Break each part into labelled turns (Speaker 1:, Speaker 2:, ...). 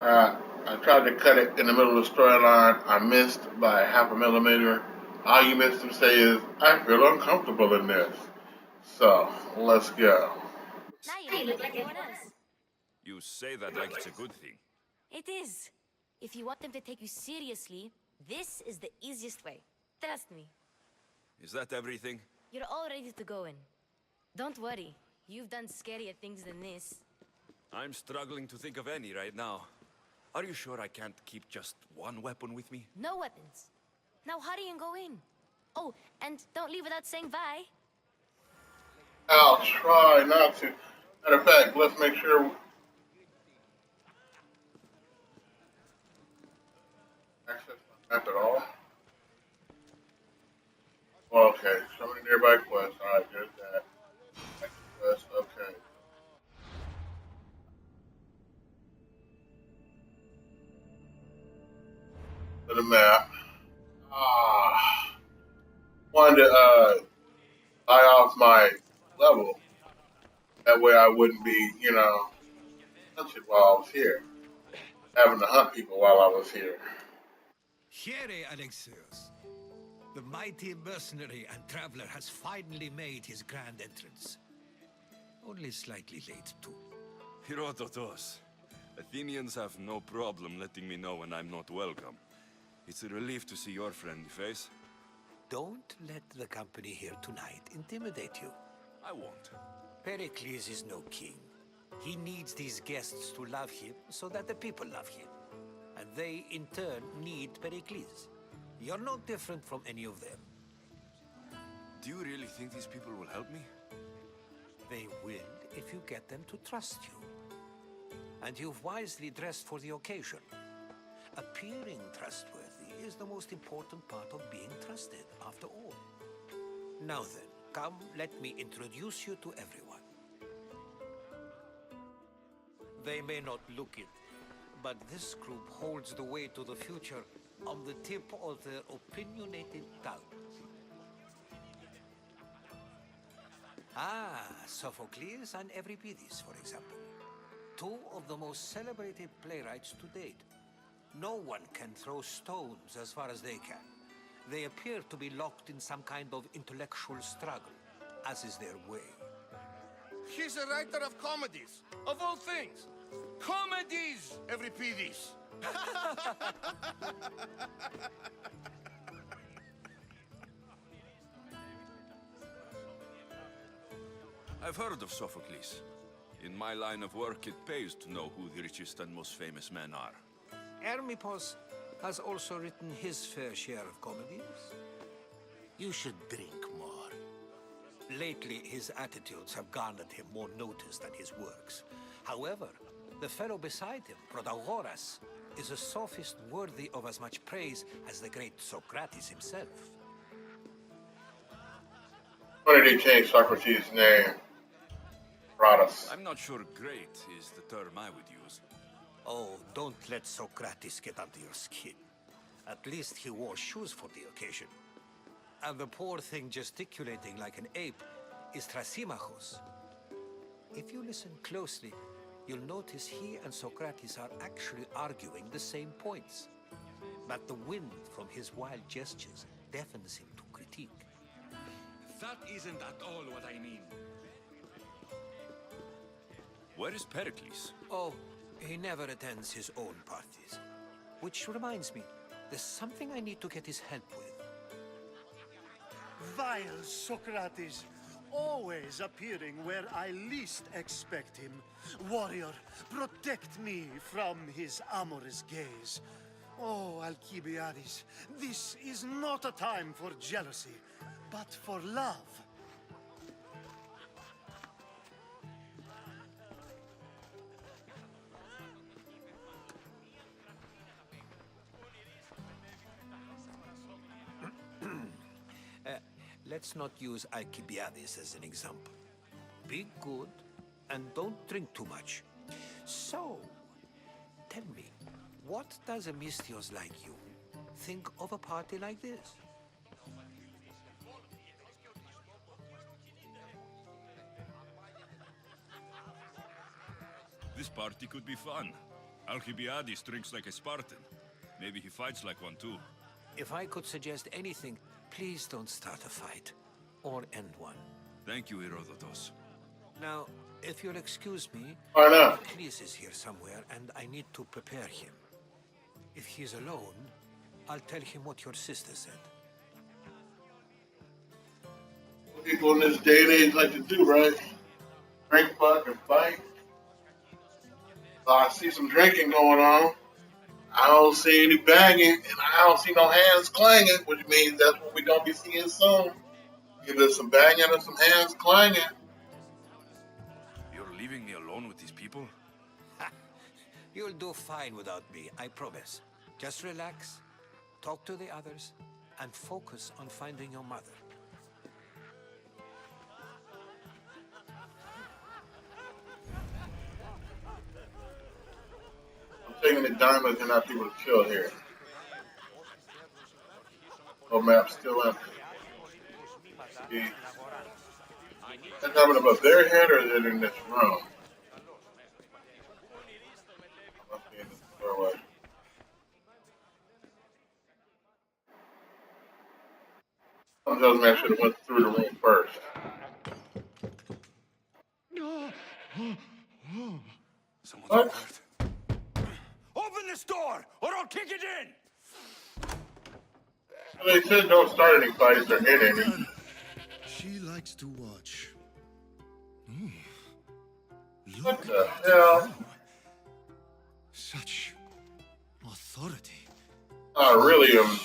Speaker 1: I tried to cut it in the middle of the storyline. I missed by half a millimeter. All you missed to say is, I feel uncomfortable in this. So, let's go.
Speaker 2: Now you look like everyone else.
Speaker 3: You say that like it's a good thing.
Speaker 2: It is. If you want them to take you seriously, this is the easiest way. Trust me.
Speaker 3: Is that everything?
Speaker 2: You're all ready to go in. Don't worry. You've done scarier things than this.
Speaker 3: I'm struggling to think of any right now. Are you sure I can't keep just one weapon with me?
Speaker 2: No weapons. Now hurry and go in. Oh, and don't leave without saying bye.
Speaker 1: I'll try not to. Matter of fact, let's make sure. Access my map at all. Okay, show me nearby quest. Alright, there's that. Next quest, okay. To the map. Ah, wanted to buy off my level. That way I wouldn't be, hunted while I was here. Having to hunt people while I was here.
Speaker 4: Here, Alexios. The mighty mercenary and traveler has finally made his grand entrance. Only slightly late, too.
Speaker 3: Herodotos. Athenians have no problem letting me know when I'm not welcome. It's a relief to see your friendly face.
Speaker 4: Don't let the company here tonight intimidate you.
Speaker 3: I won't.
Speaker 4: Pericles is no king. He needs these guests to love him so that the people love him. And they, in turn, need Pericles. You're no different from any of them.
Speaker 3: Do you really think these people will help me?
Speaker 4: They will if you get them to trust you. And you've wisely dressed for the occasion. Appearing trustworthy is the most important part of being trusted, after all. Now then, come, let me introduce you to everyone. They may not look it, but this group holds the way to the future on the tip of their opinionated tongues. Ah, Sophocles and Euripides, for example. Two of the most celebrated playwrights to date. No one can throw stones as far as they can. They appear to be locked in some kind of intellectual struggle, as is their way.
Speaker 5: He's a writer of comedies, of all things. Comedies, Euripides.
Speaker 3: I've heard of Sophocles. In my line of work, it pays to know who the richest and most famous men are.
Speaker 4: Hermippos has also written his fair share of comedies. You should drink more. Lately, his attitudes have garnered him more notice than his works. However, the fellow beside him, Protagoras, is a sophist worthy of as much praise as the great Socrates himself.
Speaker 1: Why did he change Socrates' name? Brothers.
Speaker 3: I'm not sure great is the term I would use.
Speaker 4: Oh, don't let Socrates get under your skin. At least he wore shoes for the occasion. And the poor thing gesticulating like an ape is Thrasymachos. If you listen closely, you'll notice he and Socrates are actually arguing the same points. But the wind from his wild gestures deafens him to critique.
Speaker 5: That isn't at all what I mean.
Speaker 3: Where is Pericles?
Speaker 4: Oh, he never attends his own parties. Which reminds me, there's something I need to get his help with.
Speaker 6: Vile Socrates, always appearing where I least expect him. Warrior, protect me from his amorous gaze. Oh, Alcibiades, this is not a time for jealousy, but for love.
Speaker 4: Let's not use Alcibiades as an example. Be good and don't drink too much. So, tell me, what does a Mystios like you think of a party like this?
Speaker 3: This party could be fun. Alcibiades drinks like a Spartan. Maybe he fights like one too.
Speaker 4: If I could suggest anything, please don't start a fight. Or end one.
Speaker 3: Thank you, Herodotus.
Speaker 4: Now, if you'll excuse me,
Speaker 1: Why not?
Speaker 4: Cleese is here somewhere, and I need to prepare him. If he's alone, I'll tell him what your sister said.
Speaker 1: What people in this day and age like to do, right? Drink, fuck, and fight. I see some drinking going on. I don't see any banging, and I don't see no hands clanging, which means that's what we're gonna be seeing soon. Either some banging or some hands clanging.
Speaker 3: You're leaving me alone with these people?
Speaker 4: You'll do fine without me, I promise. Just relax, talk to the others, and focus on finding your mother.
Speaker 1: I'm taking the diamonds and not people to kill here. No map's still empty. See, that diamond above their head or is it in this room? Must be in this doorway. Some tells me I should have went through the room first.
Speaker 3: Someone's
Speaker 1: What?
Speaker 3: hurt. Open this door, or I'll kick it in!
Speaker 1: Well, they said don't start any fights or hit any.
Speaker 7: She likes to watch. Ooh.
Speaker 1: What
Speaker 7: Look
Speaker 1: the
Speaker 7: at
Speaker 1: hell?
Speaker 7: her. Such authority.
Speaker 1: I really am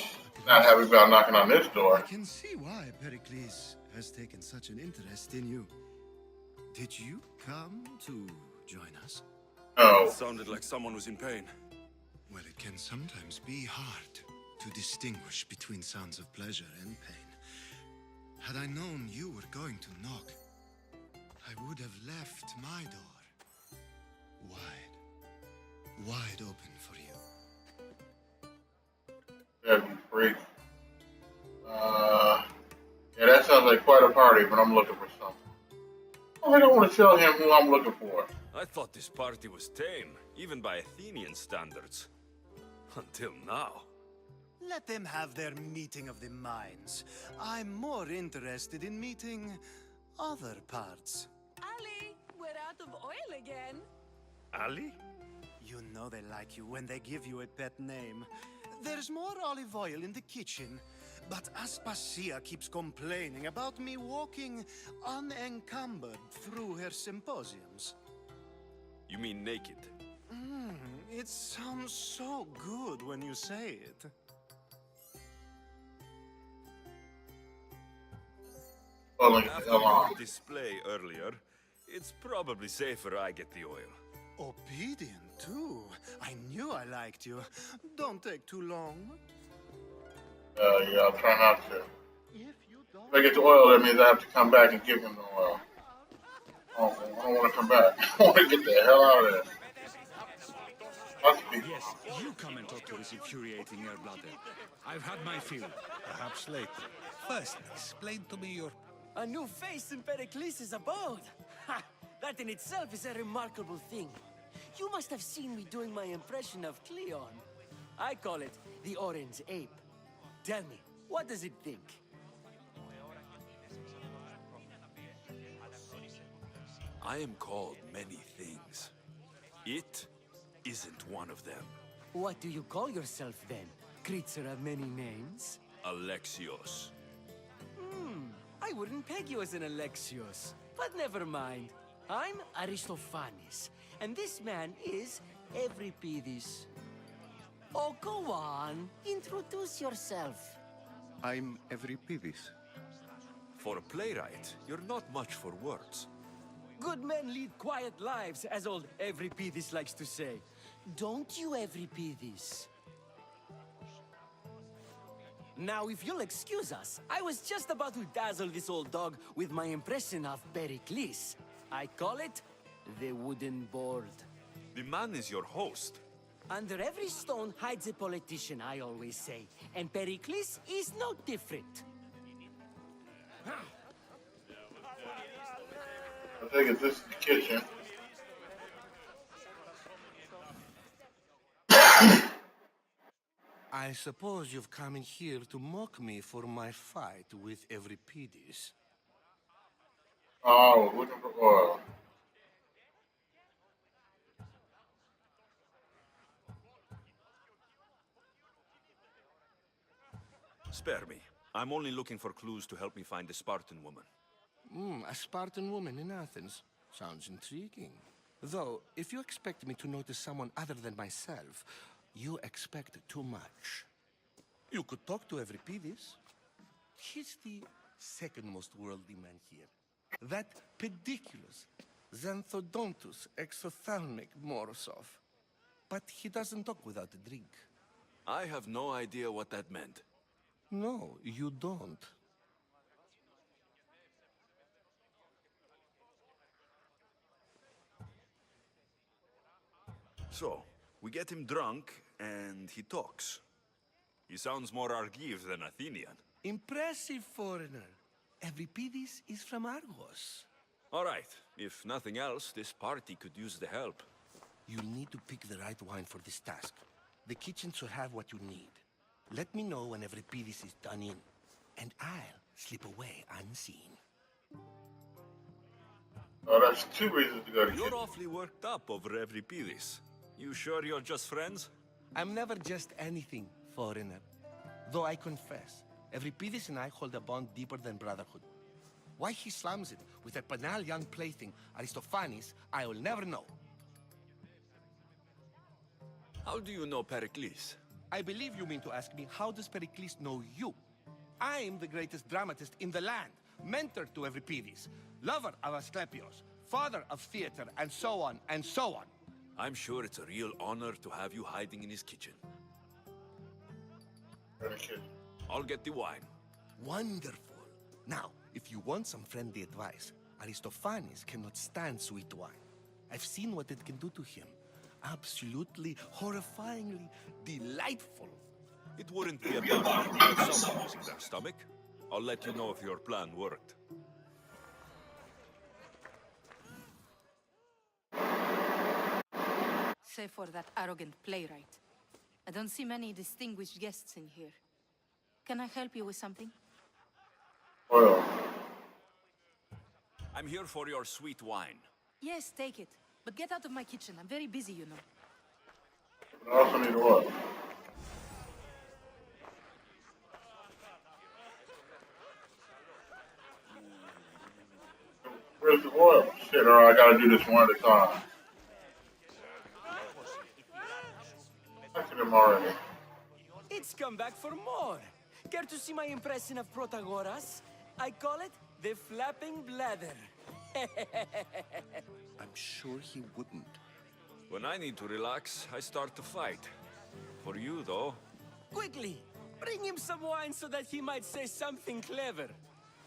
Speaker 1: not happy about knocking on this
Speaker 7: I
Speaker 1: door.
Speaker 7: can see why Pericles has taken such an interest in you. Did you come to join us?
Speaker 1: No.
Speaker 3: Sounded like someone was in pain.
Speaker 7: Well, it can sometimes be hard to distinguish between sounds of pleasure and pain. Had I known you were going to knock, I would have left my door wide open for you.
Speaker 1: That'd be free. Yeah, that sounds like quite a party, but I'm looking for something. I don't want to tell him who I'm looking for.
Speaker 3: I thought this party was tame, even by Athenian standards. Until now.
Speaker 6: Let them have their meeting of the minds. I'm more interested in meeting other parts.
Speaker 8: Ali, we're out of oil again.
Speaker 3: Ali?
Speaker 6: You know they like you when they give you a pet name. There's more olive oil in the kitchen, but Aspasia keeps complaining about me walking unencumbered through her symposiums.
Speaker 3: You mean naked?
Speaker 6: It sounds so good when you say it.
Speaker 1: Following the
Speaker 3: After
Speaker 1: hell
Speaker 3: your
Speaker 1: on.
Speaker 3: display earlier, it's probably safer I get the oil.
Speaker 6: Obedient, too. I knew I liked you. Don't take too long.
Speaker 1: Yeah, I'll try not to.
Speaker 6: If you don't...
Speaker 1: If I get the oil, that means I have to come back and give him the oil. Oh, I don't want to come back. I want to get the hell out of there. Must be.
Speaker 9: Yes, you come and talk to this infuriating air bladder. I've had my fill. Perhaps later.
Speaker 4: First, explain to me your...
Speaker 10: A new face in Pericles' abode! Ha! That in itself is a remarkable thing. You must have seen me doing my impression of Cleon. I call it the Orange Ape. Tell me, what does it think?
Speaker 3: I am called many things. It isn't one of them.
Speaker 10: What do you call yourself then? Creature of many names?
Speaker 3: Alexios.
Speaker 10: I wouldn't peg you as an Alexios, but never mind. I'm Aristophanes, and this man is Euripides. Oh, go on. Introduce yourself.
Speaker 9: I'm Euripides.
Speaker 3: For a playwright, you're not much for words.
Speaker 10: Good men lead quiet lives, as old Euripides likes to say. Don't you, Euripides? Now, if you'll excuse us, I was just about to dazzle this old dog with my impression of Pericles. I call it the wooden board.
Speaker 3: The man is your host.
Speaker 10: Under every stone hides a politician, I always say. And Pericles is no different.
Speaker 1: I think this is the kitchen.
Speaker 5: I suppose you've come in here to mock me for my fight with Euripides.
Speaker 1: Oh, looking for oil.
Speaker 3: Spare me. I'm only looking for clues to help me find a Spartan woman.
Speaker 5: A Spartan woman in Athens. Sounds intriguing. Though, if you expect me to notice someone other than myself, you expect too much. You could talk to Euripides. He's the second most worldly man here. That pediculous, xanthodontus exothalmic Morosov. But he doesn't talk without a drink.
Speaker 3: I have no idea what that meant.
Speaker 5: No, you don't.
Speaker 3: So, we get him drunk, and he talks. He sounds more Argive than Athenian.
Speaker 5: Impressive, foreigner. Euripides is from Argos.
Speaker 3: All right, if nothing else, this party could use the help.
Speaker 5: You'll need to pick the right wine for this task. The kitchen should have what you need. Let me know when Euripides is done in, and I'll slip away unseen.
Speaker 1: Oh, that's two reasons to go to
Speaker 3: You're
Speaker 1: kitchen.
Speaker 3: awfully worked up over Euripides. You sure you're just friends?
Speaker 5: I'm never just anything, foreigner. Though I confess, Euripides and I hold a bond deeper than brotherhood. Why he slams it with that banal young plaything, Aristophanes, I will never know.
Speaker 3: How do you know Pericles?
Speaker 5: I believe you mean to ask me, how does Pericles know you? I'm the greatest dramatist in the land, mentor to Euripides, lover of Asclepios, father of theater, and so on, and so on.
Speaker 3: I'm sure it's a real honor to have you hiding in his kitchen.
Speaker 1: In the kitchen.
Speaker 3: I'll get the wine.
Speaker 5: Wonderful. Now, if you want some friendly advice, Aristophanes cannot stand sweet wine. I've seen what it can do to him. Absolutely, horrifyingly delightful.
Speaker 3: It wouldn't be a bad idea if someone losing their stomach. I'll let you know if your plan worked.
Speaker 8: Save for that arrogant playwright. I don't see many distinguished guests in here. Can I help you with something?
Speaker 1: Oil.
Speaker 3: I'm here for your sweet wine.
Speaker 8: Yes, take it. But get out of my kitchen. I'm very busy, you know.
Speaker 1: But I also need oil. Where's the oil? Shit, or I gotta do this one at a time. Look at him already.
Speaker 10: It's come back for more. Care to see my impression of Protagoras? I call it the flapping bladder.
Speaker 5: I'm sure he wouldn't.
Speaker 3: When I need to relax, I start to fight. For you, though.
Speaker 10: Quickly, bring him some wine so that he might say something clever.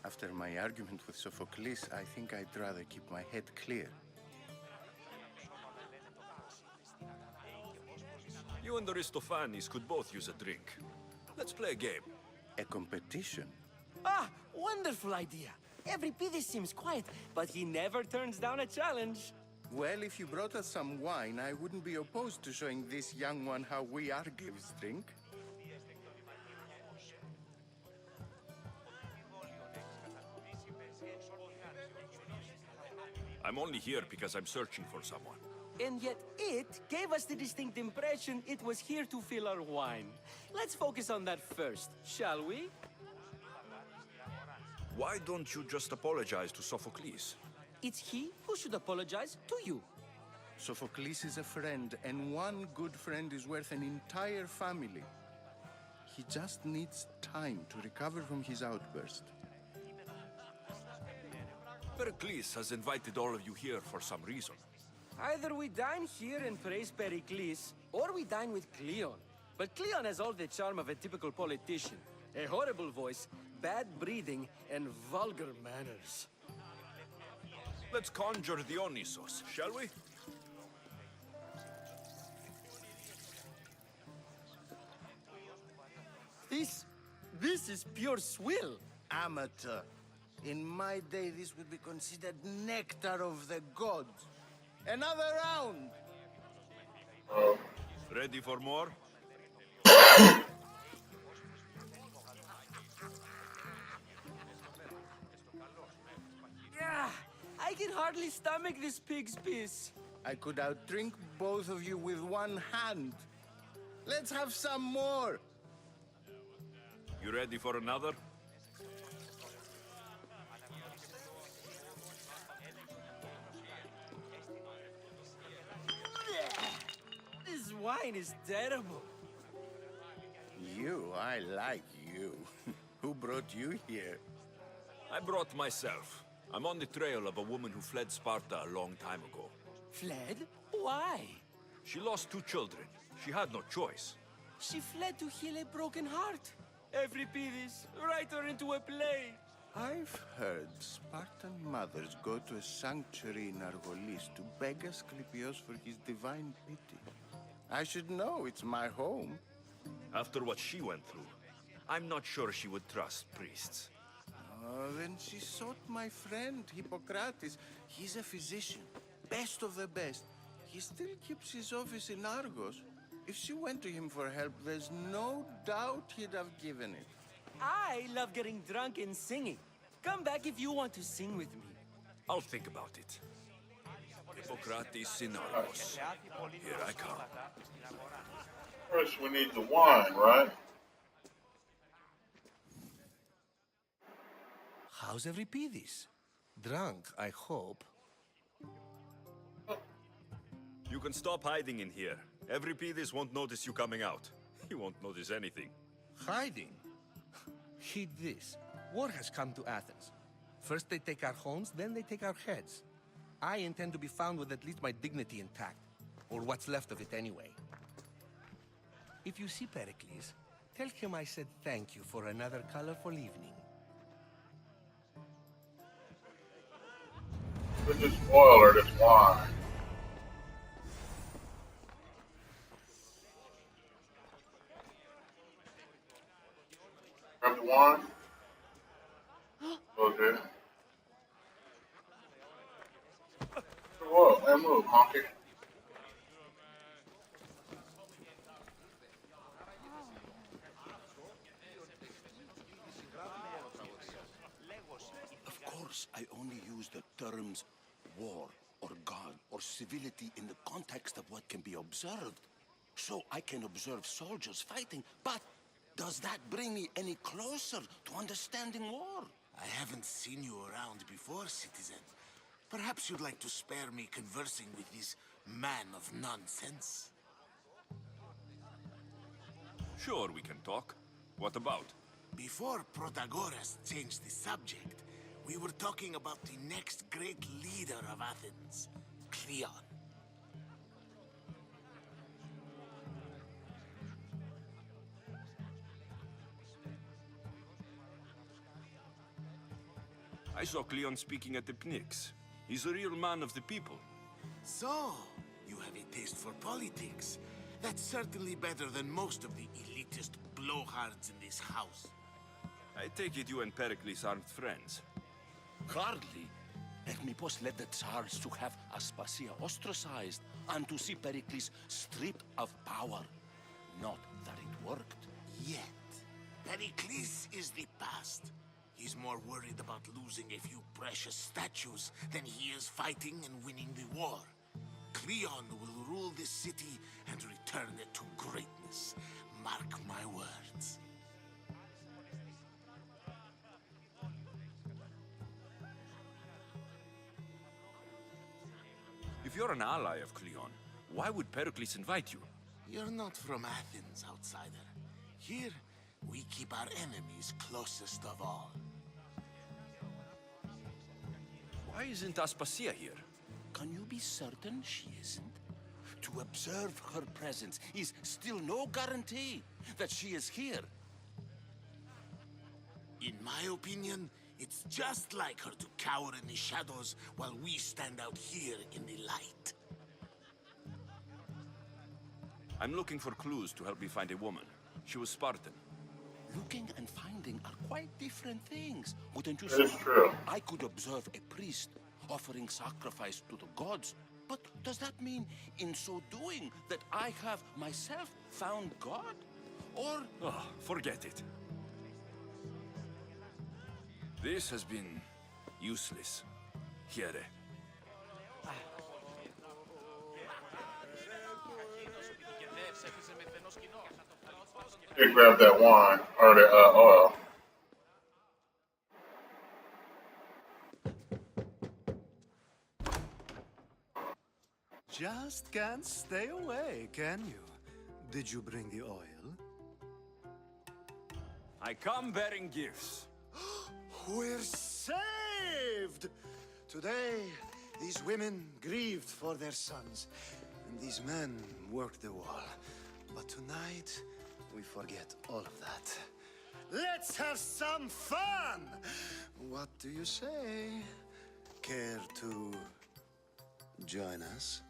Speaker 11: After my argument with Sophocles, I think I'd rather keep my head clear.
Speaker 3: You and Aristophanes could both use a drink. Let's play a game.
Speaker 11: A competition?
Speaker 10: Ah, wonderful idea. Euripides seems quiet, but he never turns down a challenge.
Speaker 11: Well, if you brought us some wine, I wouldn't be opposed to showing this young one how we Argives drink.
Speaker 3: I'm only here because I'm searching for someone.
Speaker 10: And yet it gave us the distinct impression it was here to fill our wine. Let's focus on that first, shall we?
Speaker 3: Why don't you just apologize to Sophocles?
Speaker 10: It's he who should apologize to you.
Speaker 11: Sophocles is a friend, and one good friend is worth an entire family. He just needs time to recover from his outburst.
Speaker 3: Pericles has invited all of you here for some reason.
Speaker 10: Either we dine here and praise Pericles, or we dine with Cleon. But Cleon has all the charm of a typical politician. A horrible voice, bad breeding, and vulgar manners.
Speaker 3: Let's conjure Dionysos, shall we?
Speaker 10: This is pure swill.
Speaker 11: Amateur. In my day, this would be considered nectar of the gods. Another round!
Speaker 3: Ready for more?
Speaker 10: Ah, I can hardly stomach this pig's piss.
Speaker 11: I could outdrink both of you with one hand. Let's have some more.
Speaker 3: You ready for another?
Speaker 10: This wine is terrible.
Speaker 11: You, I like you. Who brought you here?
Speaker 3: I brought myself. I'm on the trail of a woman who fled Sparta a long time ago.
Speaker 10: Fled? Why?
Speaker 3: She lost 2 children. She had no choice.
Speaker 10: She fled to heal a broken heart. Euripides, write her into a play.
Speaker 11: I've heard Spartan mothers go to a sanctuary in Argolis to beg Asclepios for his divine pity. I should know, it's my home.
Speaker 3: After what she went through, I'm not sure she would trust priests.
Speaker 11: Then she sought my friend, Hippocrates. He's a physician, best of the best. He still keeps his office in Argos. If she went to him for help, there's no doubt he'd have given it.
Speaker 10: I love getting drunk and singing. Come back if you want to sing with me.
Speaker 3: I'll think about it. Hippocrates in Argos. Here I come.
Speaker 1: First, we need the wine, right?
Speaker 5: How's Euripides? Drunk, I hope.
Speaker 3: You can stop hiding in here. Euripides won't notice you coming out. He won't notice anything.
Speaker 5: Hiding? Heed this. War has come to Athens. First they take our homes, then they take our heads. I intend to be found with at least my dignity intact. Or what's left of it anyway. If you see Pericles, tell him I said thank you for another colorful evening.
Speaker 1: Put this oil or this wine. Grab the wine. Okay. Whoa, hey, move, honky.
Speaker 12: Of course, I only use the terms war or God or civility in the context of what can be observed. So I can observe soldiers fighting, but does that bring me any closer to understanding war?
Speaker 13: I haven't seen you around before, citizen. Perhaps you'd like to spare me conversing with this man of nonsense?
Speaker 3: Sure, we can talk. What about?
Speaker 13: Before Protagoras changed the subject, we were talking about the next great leader of Athens, Cleon.
Speaker 3: I saw Cleon speaking at the Pnyx. He's a real man of the people.
Speaker 13: So, you have a taste for politics. That's certainly better than most of the elitist blowhards in this house.
Speaker 3: I take it you and Pericles aren't friends.
Speaker 12: Hardly. Hermippos led the Tsars to have Aspasia ostracized and to see Pericles stripped of power. Not that it worked.
Speaker 13: Yet, Pericles is the past. He's more worried about losing a few precious statues than he is fighting and winning the war. Cleon will rule this city and return it to greatness. Mark my words.
Speaker 3: If you're an ally of Cleon, why would Pericles invite you?
Speaker 13: You're not from Athens, outsider. Here, we keep our enemies closest of all.
Speaker 3: Why isn't Aspasia here?
Speaker 12: Can you be certain she isn't? To observe her presence is still no guarantee that she is here.
Speaker 13: In my opinion, it's just like her to cower in the shadows while we stand out here in the light.
Speaker 3: I'm looking for clues to help me find a woman. She was Spartan.
Speaker 12: Looking and finding are quite different things, wouldn't you
Speaker 1: That is
Speaker 12: say?
Speaker 1: true.
Speaker 12: I could observe a priest offering sacrifice to the gods, But does that mean, in so doing, that I have myself found God? Or...
Speaker 3: Oh, forget it. This has been useless. Here.
Speaker 1: Hey, grab that wine or the oil.
Speaker 6: Just can't stay away, can you? Did you bring the oil?
Speaker 3: I come bearing gifts.
Speaker 6: We're saved! Today, these women grieved for their sons, and these men worked the wall. But tonight, we forget all of that. Let's have some fun! What do you say? Care to join us?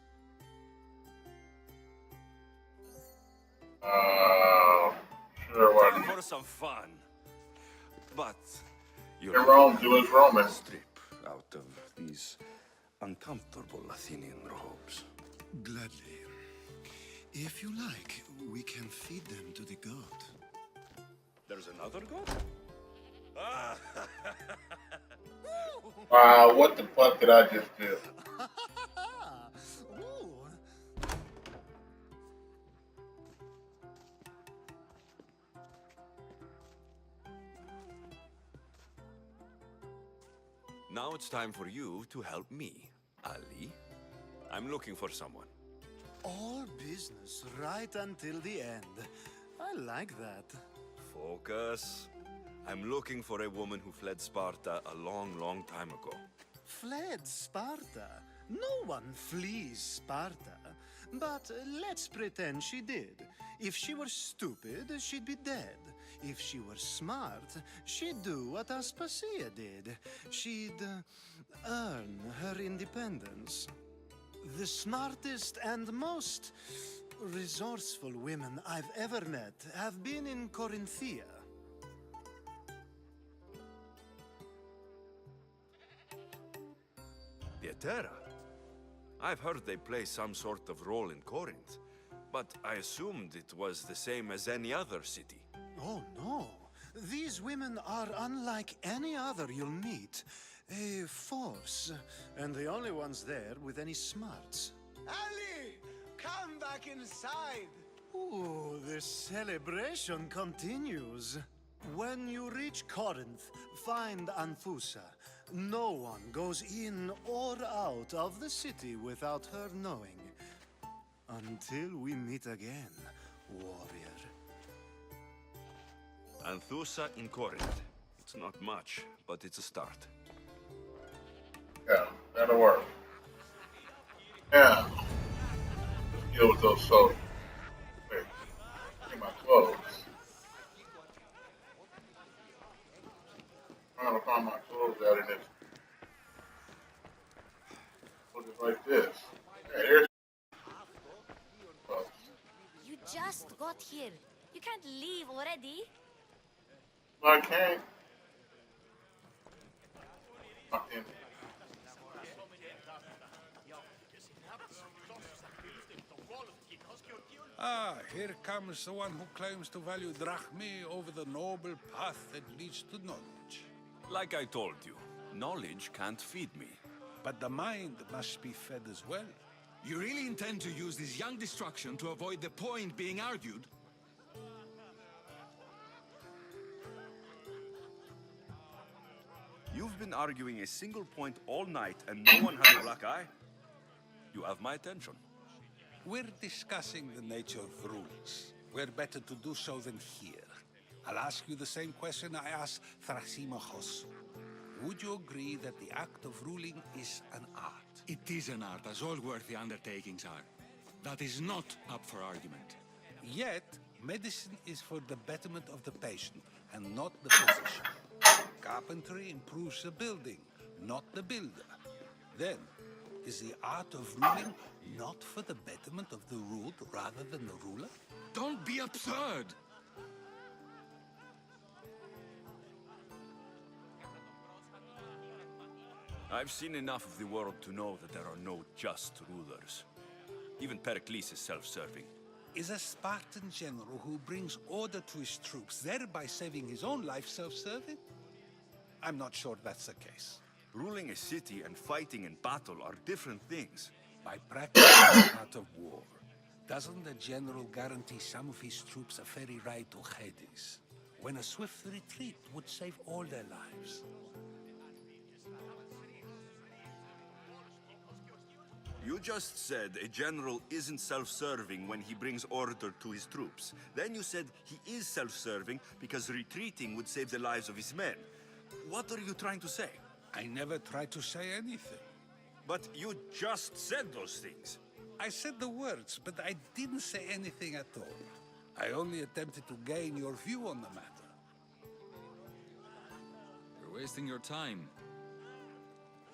Speaker 1: Sure, why
Speaker 3: Time
Speaker 1: not?
Speaker 3: for some fun. But
Speaker 1: Hey, Rome, do as Roman.
Speaker 3: strip out of these uncomfortable Athenian robes.
Speaker 7: Gladly. If you like, we can feed them to the god.
Speaker 3: There's another god? Ah!
Speaker 1: Wow, what the fuck did I just do?
Speaker 3: Now it's time for you to help me, Ali. I'm looking for someone.
Speaker 6: All business right until the end. I like that.
Speaker 3: Focus. I'm looking for a woman who fled Sparta a long, long time ago.
Speaker 6: Fled Sparta? No one flees Sparta. But let's pretend she did. If she were stupid, she'd be dead. If she were smart, she'd do what Aspasia did. She'd earn her independence. The smartest and most resourceful women I've ever met have been in Corinthia.
Speaker 3: Pieterra? I've heard they play some sort of role in Corinth, but I assumed it was the same as any other city.
Speaker 6: Oh, no. These women are unlike any other you'll meet. A force, and the only ones there with any smarts. Ali! Come back inside! Ooh, the celebration continues. When you reach Corinth, find Anthusa. No one goes in or out of the city without her knowing. Until we meet again, warrior.
Speaker 3: Anthusa in Corinth. It's not much, but it's a start.
Speaker 1: Yeah, that'll work. Yeah. Let's deal with those soldiers. Wait, get my clothes. I'm trying to find my clothes out in this. Put it like this. Hey, here's clothes.
Speaker 2: You just got here. You can't leave already.
Speaker 1: I can't. Locked in.
Speaker 9: Ah, here comes the one who claims to value drachmae over the noble path that leads to knowledge.
Speaker 3: Like I told you, knowledge can't feed me.
Speaker 9: But the mind must be fed as well.
Speaker 14: You really intend to use this young destruction to avoid the point being argued?
Speaker 3: You've been arguing a single point all night and no one has a black eye? You have my attention.
Speaker 9: We're discussing the nature of rules. Where better to do so than here? I'll ask you the same question I asked Thrasymachos. Would you agree that the act of ruling is an art?
Speaker 14: It is an art, as all worthy undertakings are. That is not up for argument.
Speaker 9: Yet, medicine is for the betterment of the patient, and not the physician. Carpentry improves the building, not the builder. Then, is the art of ruling not for the betterment of the ruled rather than the ruler?
Speaker 14: Don't be absurd!
Speaker 3: I've seen enough of the world to know that there are no just rulers. Even Pericles is self-serving.
Speaker 9: Is a Spartan general who brings order to his troops, thereby saving his own life, self-serving? I'm not sure that's the case.
Speaker 3: Ruling a city and fighting in battle are different things.
Speaker 9: By practicing the art of war, doesn't the general guarantee some of his troops a ferry ride to Hades, when a swift retreat would save all their lives?
Speaker 3: You just said a general isn't self-serving when he brings order to his troops. Then you said he is self-serving because retreating would save the lives of his men. What are you trying to say?
Speaker 9: I never tried to say anything.
Speaker 3: But you just said those things.
Speaker 9: I said the words, but I didn't say anything at all. I only attempted to gain your view on the matter.
Speaker 14: You're wasting your time.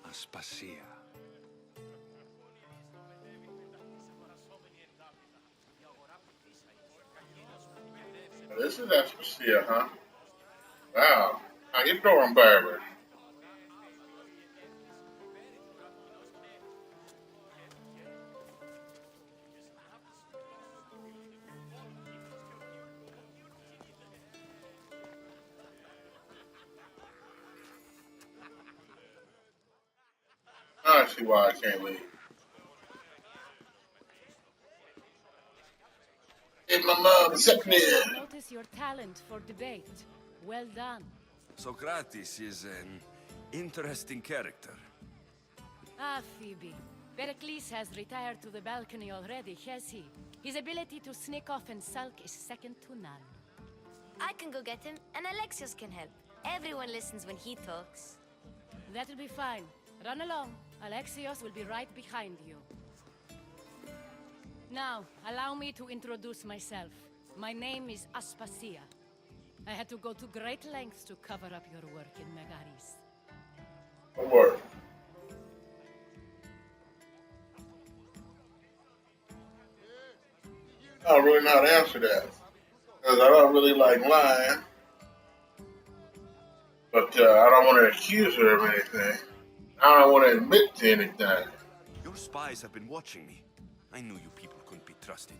Speaker 14: Aspasia.
Speaker 1: This is Aspasia, huh? Wow. How you doing, Barbara? I see why I can't leave. Hey, my mom, second in.
Speaker 2: Notice your talent for debate. Well done.
Speaker 3: Socrates is an interesting character.
Speaker 2: Ah, Phoebe. Pericles has retired to the balcony already, has he? His ability to sneak off and sulk is second to none.
Speaker 15: I can go get him, and Alexios can help. Everyone listens when he talks.
Speaker 2: That'll be fine. Run along. Alexios will be right behind you. Now, allow me to introduce myself. My name is Aspasia. I had to go to great lengths to cover up your work in Megaris.
Speaker 1: Don't worry. I don't really know how to answer that. Because I don't really like lying. But I don't want to accuse her of anything. I don't want to admit to anything.
Speaker 3: Your spies have been watching me. I knew you people couldn't be trusted.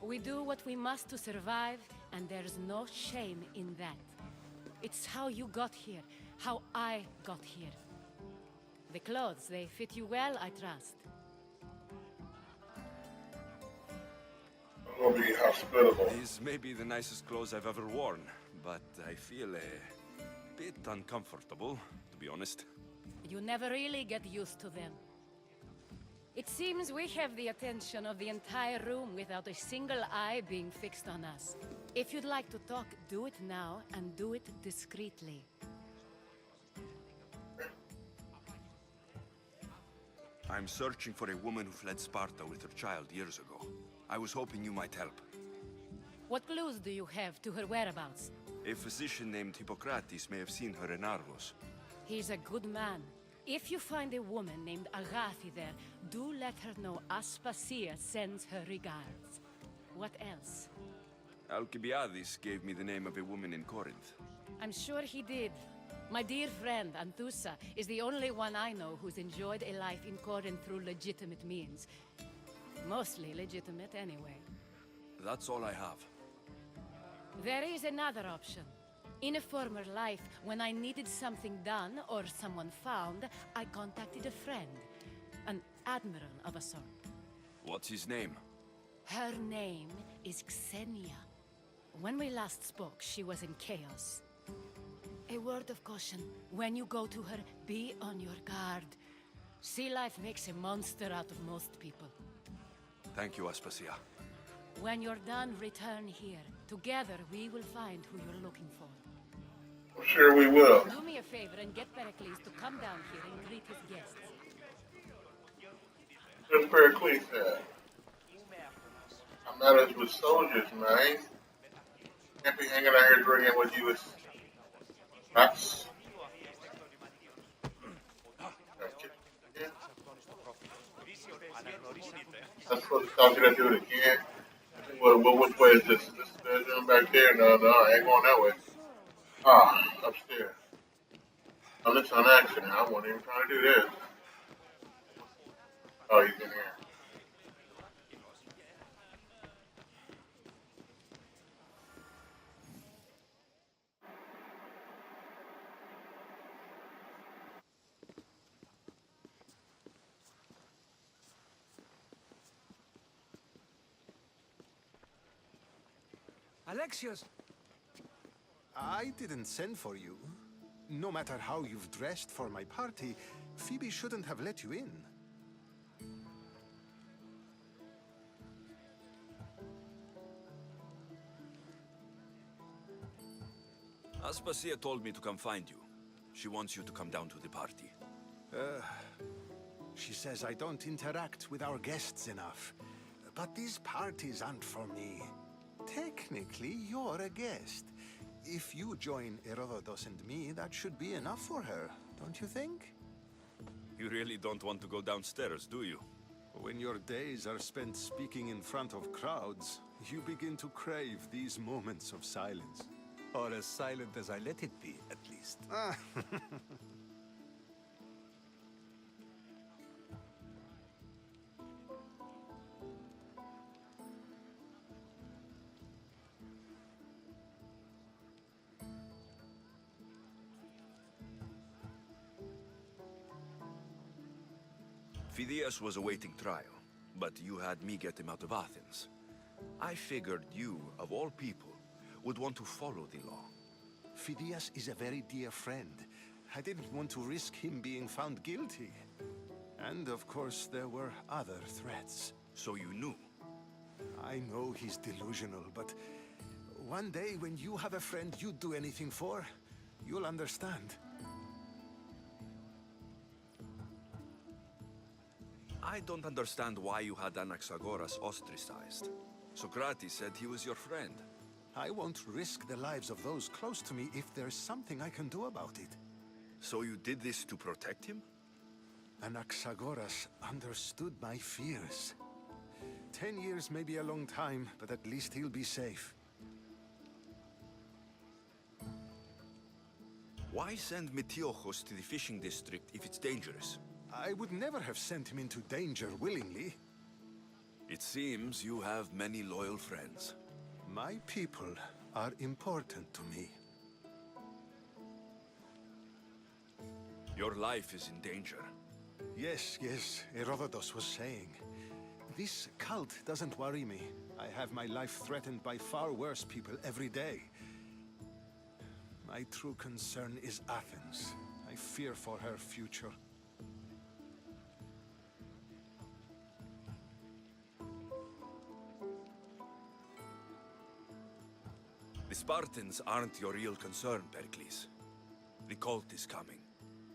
Speaker 2: We do what we must to survive, and there's no shame in that. It's how you got here, how I got here. The clothes, they fit you well, I trust.
Speaker 1: I'm going to be hospitable.
Speaker 3: These may be the nicest clothes I've ever worn, but I feel a bit uncomfortable, to be honest.
Speaker 2: You never really get used to them. It seems we have the attention of the entire room without a single eye being fixed on us. If you'd like to talk, do it now, and do it discreetly.
Speaker 3: I'm searching for a woman who fled Sparta with her child years ago. I was hoping you might help.
Speaker 2: What clues do you have to her whereabouts?
Speaker 3: A physician named Hippocrates may have seen her in Argos.
Speaker 2: He's a good man. If you find a woman named Agathi there, do let her know Aspasia sends her regards. What else?
Speaker 3: Alcibiades gave me the name of a woman in Corinth.
Speaker 2: I'm sure he did. My dear friend, Anthusa, is the only one I know who's enjoyed a life in Corinth through legitimate means. Mostly legitimate, anyway.
Speaker 3: That's all I have.
Speaker 2: There is another option. In a former life, when I needed something done or someone found, I contacted a friend. An admiral of a sort.
Speaker 3: What's his name?
Speaker 2: Her name is Xenia. When we last spoke, she was in chaos. A word of caution. When you go to her, be on your guard. Sea life makes a monster out of most people.
Speaker 3: Thank you, Aspasia.
Speaker 2: When you're done, return here. Together, we will find who you're looking for.
Speaker 1: I'm sure we will.
Speaker 2: Do me a favor and get Pericles to come down here and greet his guests.
Speaker 1: Where's Pericles at? I'm matters with soldiers, man. Can't be hanging out here drinking with you with nuts. I'm supposed to talk to that dude again. Which way is this? This bedroom back there? No, I ain't going that way. Ah, upstairs. On this on accident. I wasn't even trying to do this. Oh, he's in here.
Speaker 16: Alexios!
Speaker 17: I didn't send for you. No matter how you've dressed for my party, Phoebe shouldn't have let you in.
Speaker 3: Aspasia told me to come find you. She wants you to come down to the party.
Speaker 17: She says I don't interact with our guests enough. But these parties aren't for me. Technically, you're a guest. If you join Herodotus and me, that should be enough for her, don't you think?
Speaker 3: You really don't want to go downstairs, do you?
Speaker 17: When your days are spent speaking in front of crowds, you begin to crave these moments of silence.
Speaker 4: Or as silent as I let it be, at least.
Speaker 3: Phidias was awaiting trial, but you had me get him out of Athens. I figured you, of all people, would want to follow the law.
Speaker 17: Phidias is a very dear friend. I didn't want to risk him being found guilty. And of course, there were other threats.
Speaker 3: So you knew?
Speaker 17: I know he's delusional, but one day when you have a friend you'd do anything for, you'll understand.
Speaker 3: I don't understand why you had Anaxagoras ostracized. Socrates said he was your friend.
Speaker 17: I won't risk the lives of those close to me if there's something I can do about it.
Speaker 3: So you did this to protect him?
Speaker 17: Anaxagoras understood my fears. 10 years may be a long time, but at least he'll be safe.
Speaker 3: Why send Metiochos to the fishing district if it's dangerous?
Speaker 17: I would never have sent him into danger willingly.
Speaker 3: It seems you have many loyal friends.
Speaker 17: My people are important to me.
Speaker 3: Your life is in danger.
Speaker 17: Yes, Herodotus was saying. This cult doesn't worry me. I have my life threatened by far worse people every day. My true concern is Athens. I fear for her future.
Speaker 3: The Spartans aren't your real concern, Pericles. The cult is coming,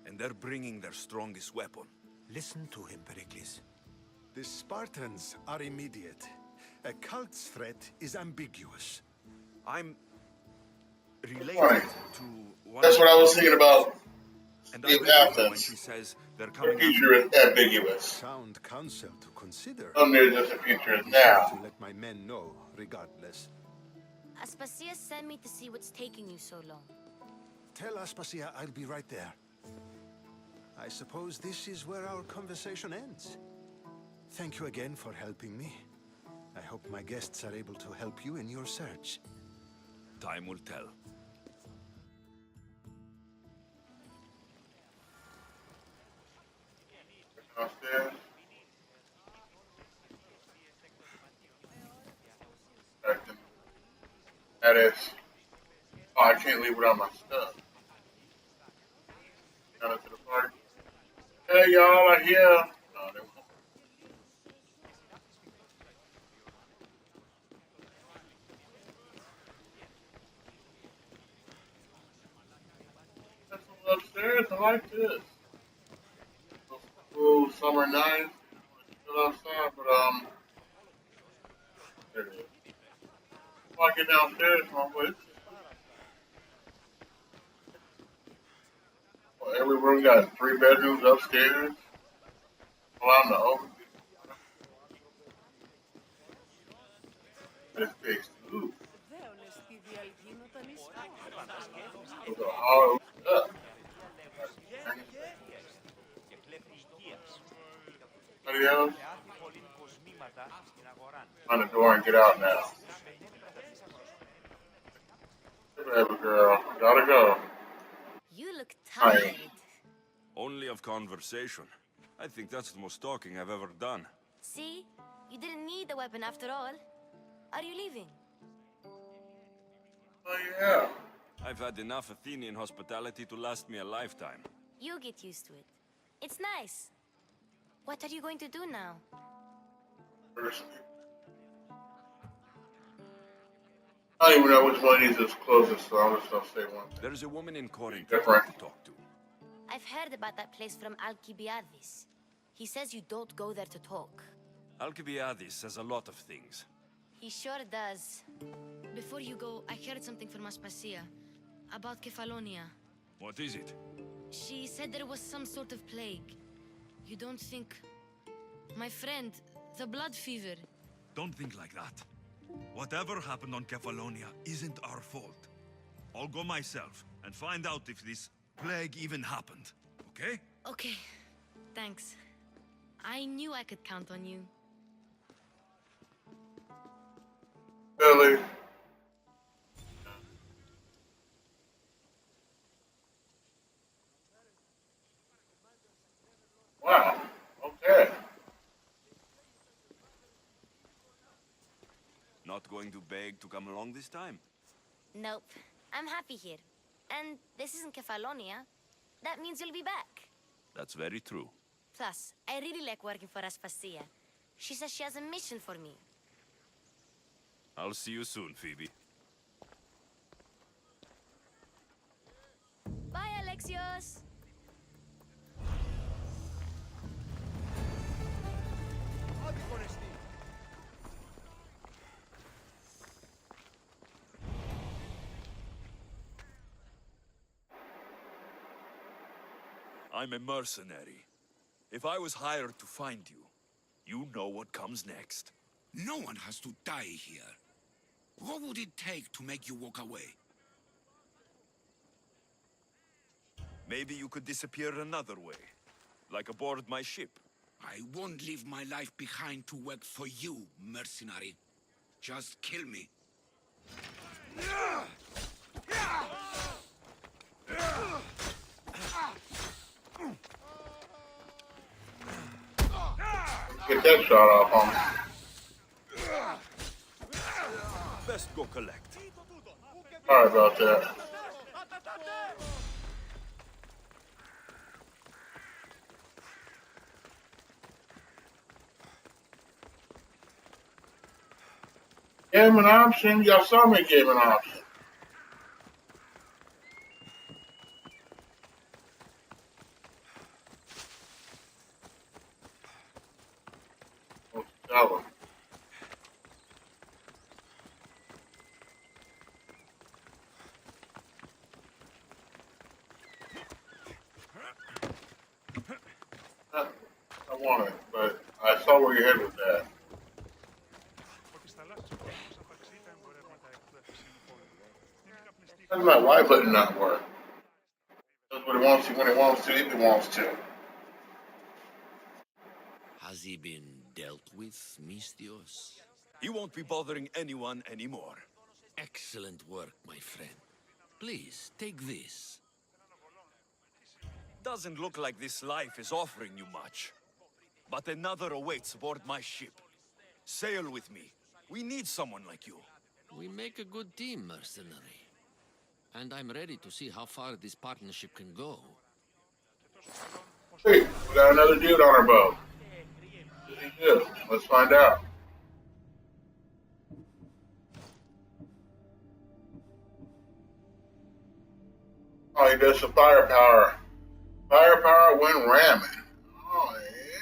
Speaker 3: and they're bringing their strongest weapon.
Speaker 4: Listen to him, Pericles.
Speaker 17: The Spartans are immediate. A cult's threat is ambiguous.
Speaker 3: I'm related
Speaker 1: Right.
Speaker 3: to one.
Speaker 1: That's what I was thinking about.
Speaker 3: And
Speaker 1: In
Speaker 3: I believe her when
Speaker 1: Athens,
Speaker 3: she says they're
Speaker 1: the
Speaker 3: coming
Speaker 1: future is ambiguous.
Speaker 17: Sound counsel to consider.
Speaker 1: Some news that the future is
Speaker 17: I'll be sure
Speaker 1: now.
Speaker 17: to let my men know, regardless.
Speaker 15: Aspasia sent me to see what's taking you so long.
Speaker 17: Tell Aspasia I'll be right there. I suppose this is where our conversation ends. Thank you again for helping me. I hope my guests are able to help you in your search.
Speaker 3: Time will tell.
Speaker 1: Downstairs. That is. Oh, I can't leave without my stuff. Got into the party. Hey, y'all are here. Oh, they won't. That's upstairs. I like this. Cool summer night. Still outside, but there it is. If I get downstairs, my boy, well, every room got 3 bedrooms upstairs. Allowing the open. This big. Ooh. Oh, to get out now. Hey, baby girl, gotta go.
Speaker 15: You look
Speaker 1: Hi.
Speaker 15: tired.
Speaker 3: Only of conversation. I think that's the most talking I've ever done.
Speaker 15: See? You didn't need the weapon after all. Are you leaving?
Speaker 1: Oh yeah.
Speaker 3: I've had enough Athenian hospitality to last me a lifetime.
Speaker 15: You get used to it. It's nice. What are you going to do now?
Speaker 1: First, I don't even know which one of these is closest, so I'm just gonna say one thing.
Speaker 3: There's a woman in Corinth
Speaker 1: Different.
Speaker 3: to talk to.
Speaker 15: I've heard about that place from Alcibiades. He says you don't go there to talk.
Speaker 3: Alcibiades says a lot of things.
Speaker 15: He sure does. Before you go, I heard something from Aspasia about Kefalonia.
Speaker 3: What is it?
Speaker 15: She said there was some sort of plague. You don't think... My friend, the blood fever.
Speaker 14: Don't think like that. Whatever happened on Kefalonia isn't our fault. I'll go myself and find out if this plague even happened, okay?
Speaker 15: Okay, thanks. I knew I could count on you.
Speaker 1: Billy. Wow. Okay.
Speaker 3: Not going to beg to come along this time?
Speaker 15: Nope. I'm happy here. And this isn't Kefalonia. That means you'll be back.
Speaker 3: That's very true.
Speaker 15: Plus, I really like working for Aspasia. She says she has a mission for me.
Speaker 3: I'll see you soon, Phoebe.
Speaker 15: Bye, Alexios!
Speaker 14: I'm a mercenary. If I was hired to find you, you know what comes next.
Speaker 16: No one has to die here. What would it take to make you walk away?
Speaker 3: Maybe you could disappear another way. Like aboard my ship.
Speaker 16: I won't leave my life behind to work for you, mercenary. Just kill me.
Speaker 1: Get that shot off on me.
Speaker 3: Best go collect.
Speaker 1: Sorry about that. Gave him an option. Y'all saw me give him an option. Tell him. I want it, but I saw where your head was at. That's not why button not work. Does what it wants to when it wants to, if it wants to.
Speaker 12: Has he been dealt with, Mystios?
Speaker 3: He won't be bothering anyone anymore.
Speaker 12: Excellent work, my friend. Please, take this.
Speaker 3: Doesn't look like this life is offering you much. But another awaits aboard my ship. Sail with me. We need someone like you.
Speaker 12: We make a good team, mercenary. And I'm ready to see how far this partnership can go.
Speaker 1: Hey, we got another dude on our boat. What did he do? Let's find out. Oh, he does some firepower. Firepower when ramming. Oh,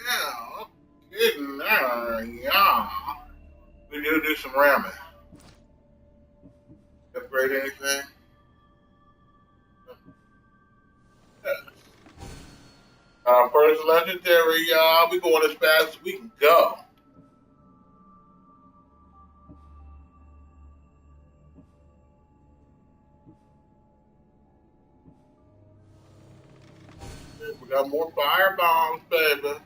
Speaker 1: yeah. Getting there, yeah. We do some ramming. Upgrade anything? First legendary, y'all. We going as fast as we can go. We got more fire bombs, baby.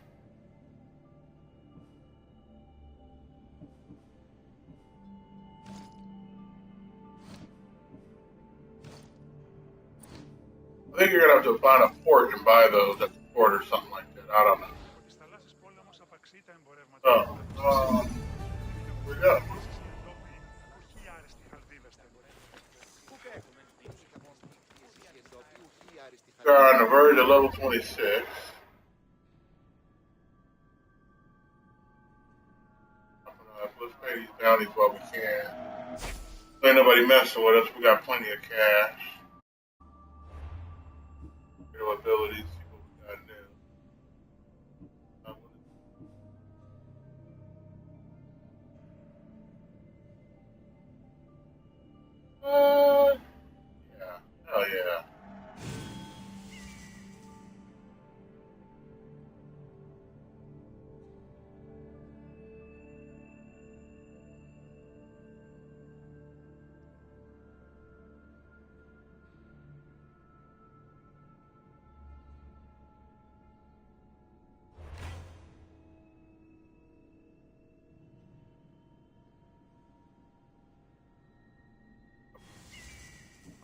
Speaker 1: think you're gonna have to find a port and buy those at the port or something like that. I don't know. So, here we go. We are on the verge of level 26. Let's pay these bounties while we can. Ain't nobody messing with us. We got plenty of cash. Real abilities. See what we got now. Yeah. Hell yeah.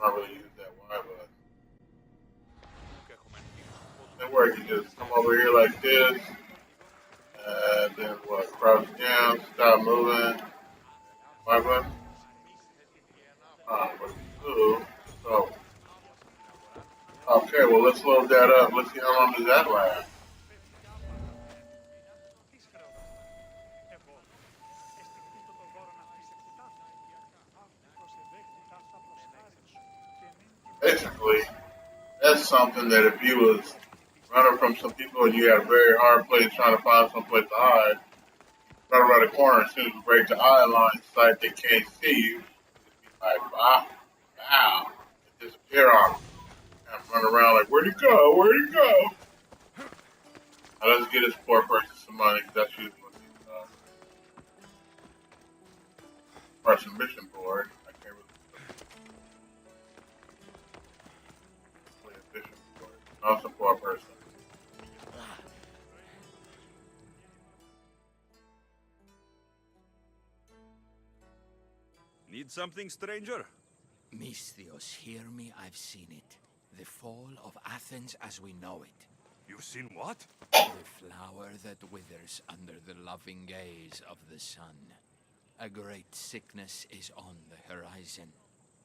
Speaker 1: I don't really use that Y button. That where you just come over here like this, and then what? Crouch down, stop moving. Y button. What do you do? So, okay, well let's load that up. Let's see how long does that last. Basically, that's something that if you was running from some people and you had a very hard place trying to find some place to hide, right around the corner, as soon as you break the eye line sight, they can't see you. Like, wow, wow, and disappear on them. And run around like, where'd he go? Where'd he go? Now let's get this poor person some money, because that's usually what these person mission board. I can't really play a mission board. Also poor person.
Speaker 14: Need something, stranger?
Speaker 18: Misthios, hear me, I've seen it. The fall of Athens as we know it.
Speaker 14: You've seen what?
Speaker 18: The flower that withers under the loving gaze of the sun. A great sickness is on the horizon.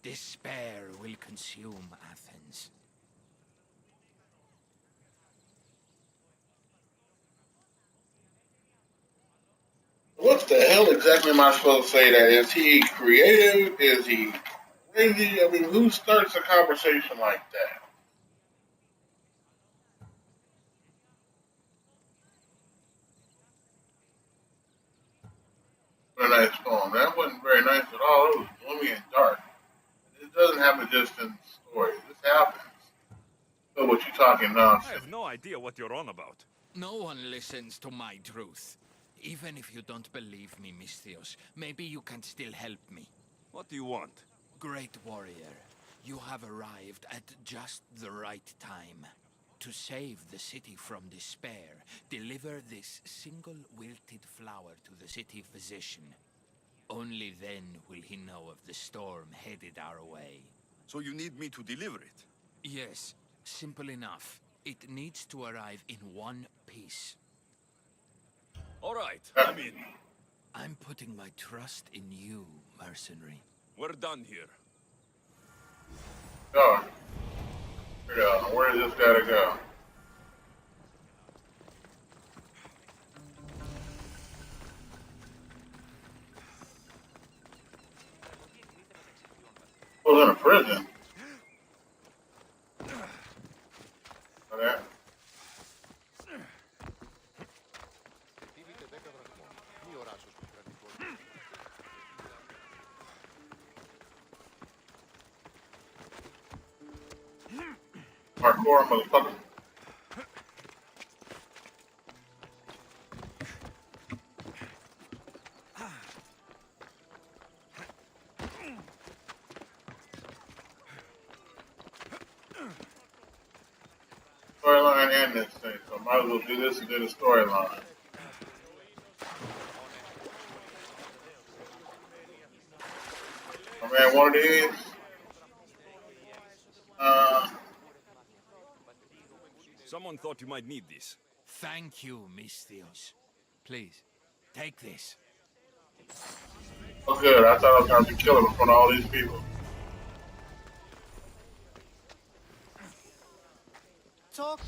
Speaker 18: Despair will consume Athens.
Speaker 1: What the hell exactly am I supposed to say that? Is he creative? Is he crazy? I mean, who starts a conversation like that? Very nice poem. That wasn't very nice at all. It was gloomy and dark. It doesn't happen just in stories. This happens. So what you talking
Speaker 14: I
Speaker 1: nonsense?
Speaker 14: have no idea what you're on about.
Speaker 18: No one listens to my truth. Even if you don't believe me, Misthios, maybe you can still help me.
Speaker 14: What do you want?
Speaker 18: Great warrior, you have arrived at just the right time. To save the city from despair, deliver this single wilted flower to the city physician. Only then will he know of the storm headed our way.
Speaker 14: So you need me to deliver it?
Speaker 18: Yes, simple enough. It needs to arrive in one piece.
Speaker 14: All right, I'm in.
Speaker 18: I'm putting my trust in you, mercenary.
Speaker 14: We're done here.
Speaker 1: Go. Where does this gotta go? Was in a prison. Okay. Hardcore motherfucker. Storyline and this thing, so might as well do this and do the storyline. Oh man, one of these.
Speaker 14: Someone thought you might need this.
Speaker 18: Thank you, Misthios. Please, take this.
Speaker 1: Oh, good. I thought I was going to kill him in front of all these people.
Speaker 6: Talk.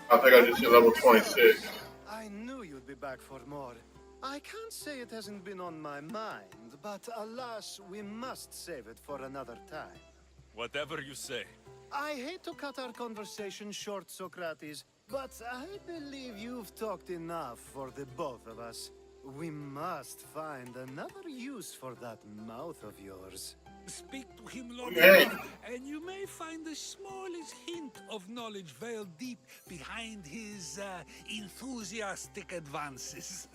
Speaker 1: I think I just hit level 26.
Speaker 6: I knew you'd be back for more. I can't say it hasn't been on my mind, but alas, we must save it for another time.
Speaker 14: Whatever you say.
Speaker 6: I hate to cut our conversation short, Socrates, but I believe you've talked enough for the both of us. We must find another use for that mouth of yours.
Speaker 9: Speak to him long
Speaker 1: Okay.
Speaker 9: enough, and you may find the smallest hint of knowledge veiled deep behind his enthusiastic advances.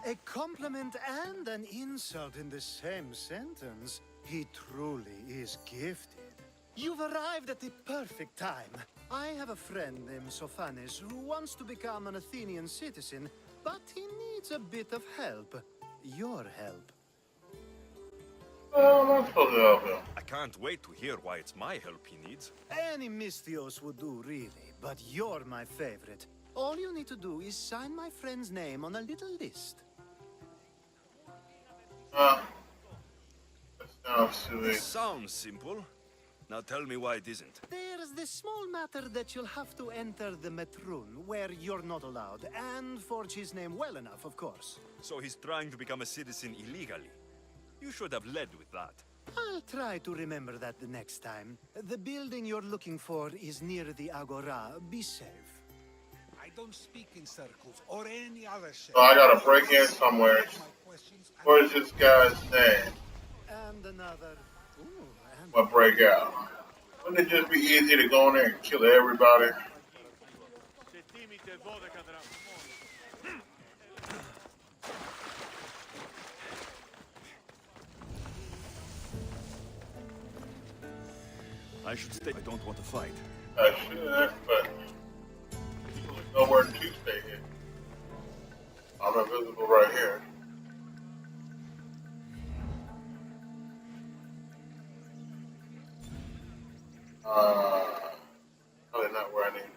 Speaker 6: A compliment and an insult in the same sentence. He truly is gifted. You've arrived at the perfect time. I have a friend named Sophanes who wants to become an Athenian citizen, but he needs a bit of help. Your help.
Speaker 1: Oh, I'm not supposed to help him.
Speaker 14: I can't wait to hear why it's my help he needs.
Speaker 6: Any Misthios would do, really, but you're my favorite. All you need to do is sign my friend's name on a little list.
Speaker 1: That sounds silly.
Speaker 14: Sounds simple. Now tell me why it isn't.
Speaker 6: There's the small matter that you'll have to enter the Metroon, where you're not allowed, and forge his name well enough, of course.
Speaker 14: So he's trying to become a citizen illegally. You should have led with that.
Speaker 6: I'll try to remember that the next time. The building you're looking for is near the Agora. Be safe.
Speaker 9: I don't speak in circles or any other shape.
Speaker 1: So I gotta break in somewhere. What is this guy's name?
Speaker 6: And another.
Speaker 1: What break out? Wouldn't it just be easy to go in there and kill everybody?
Speaker 14: I should stay. I don't want to fight.
Speaker 1: I should, but there's nowhere to stay here. I'm invisible right here. Probably not where I need to be.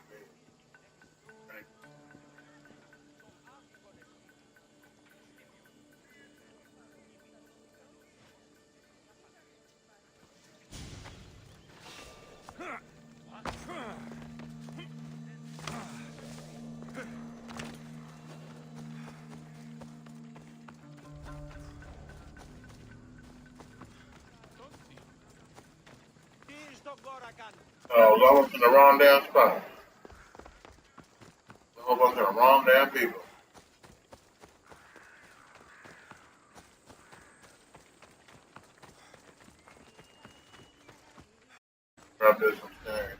Speaker 1: Oh, I was in the wrong damn spot. A whole bunch of the wrong damn people. Grab this from standing here.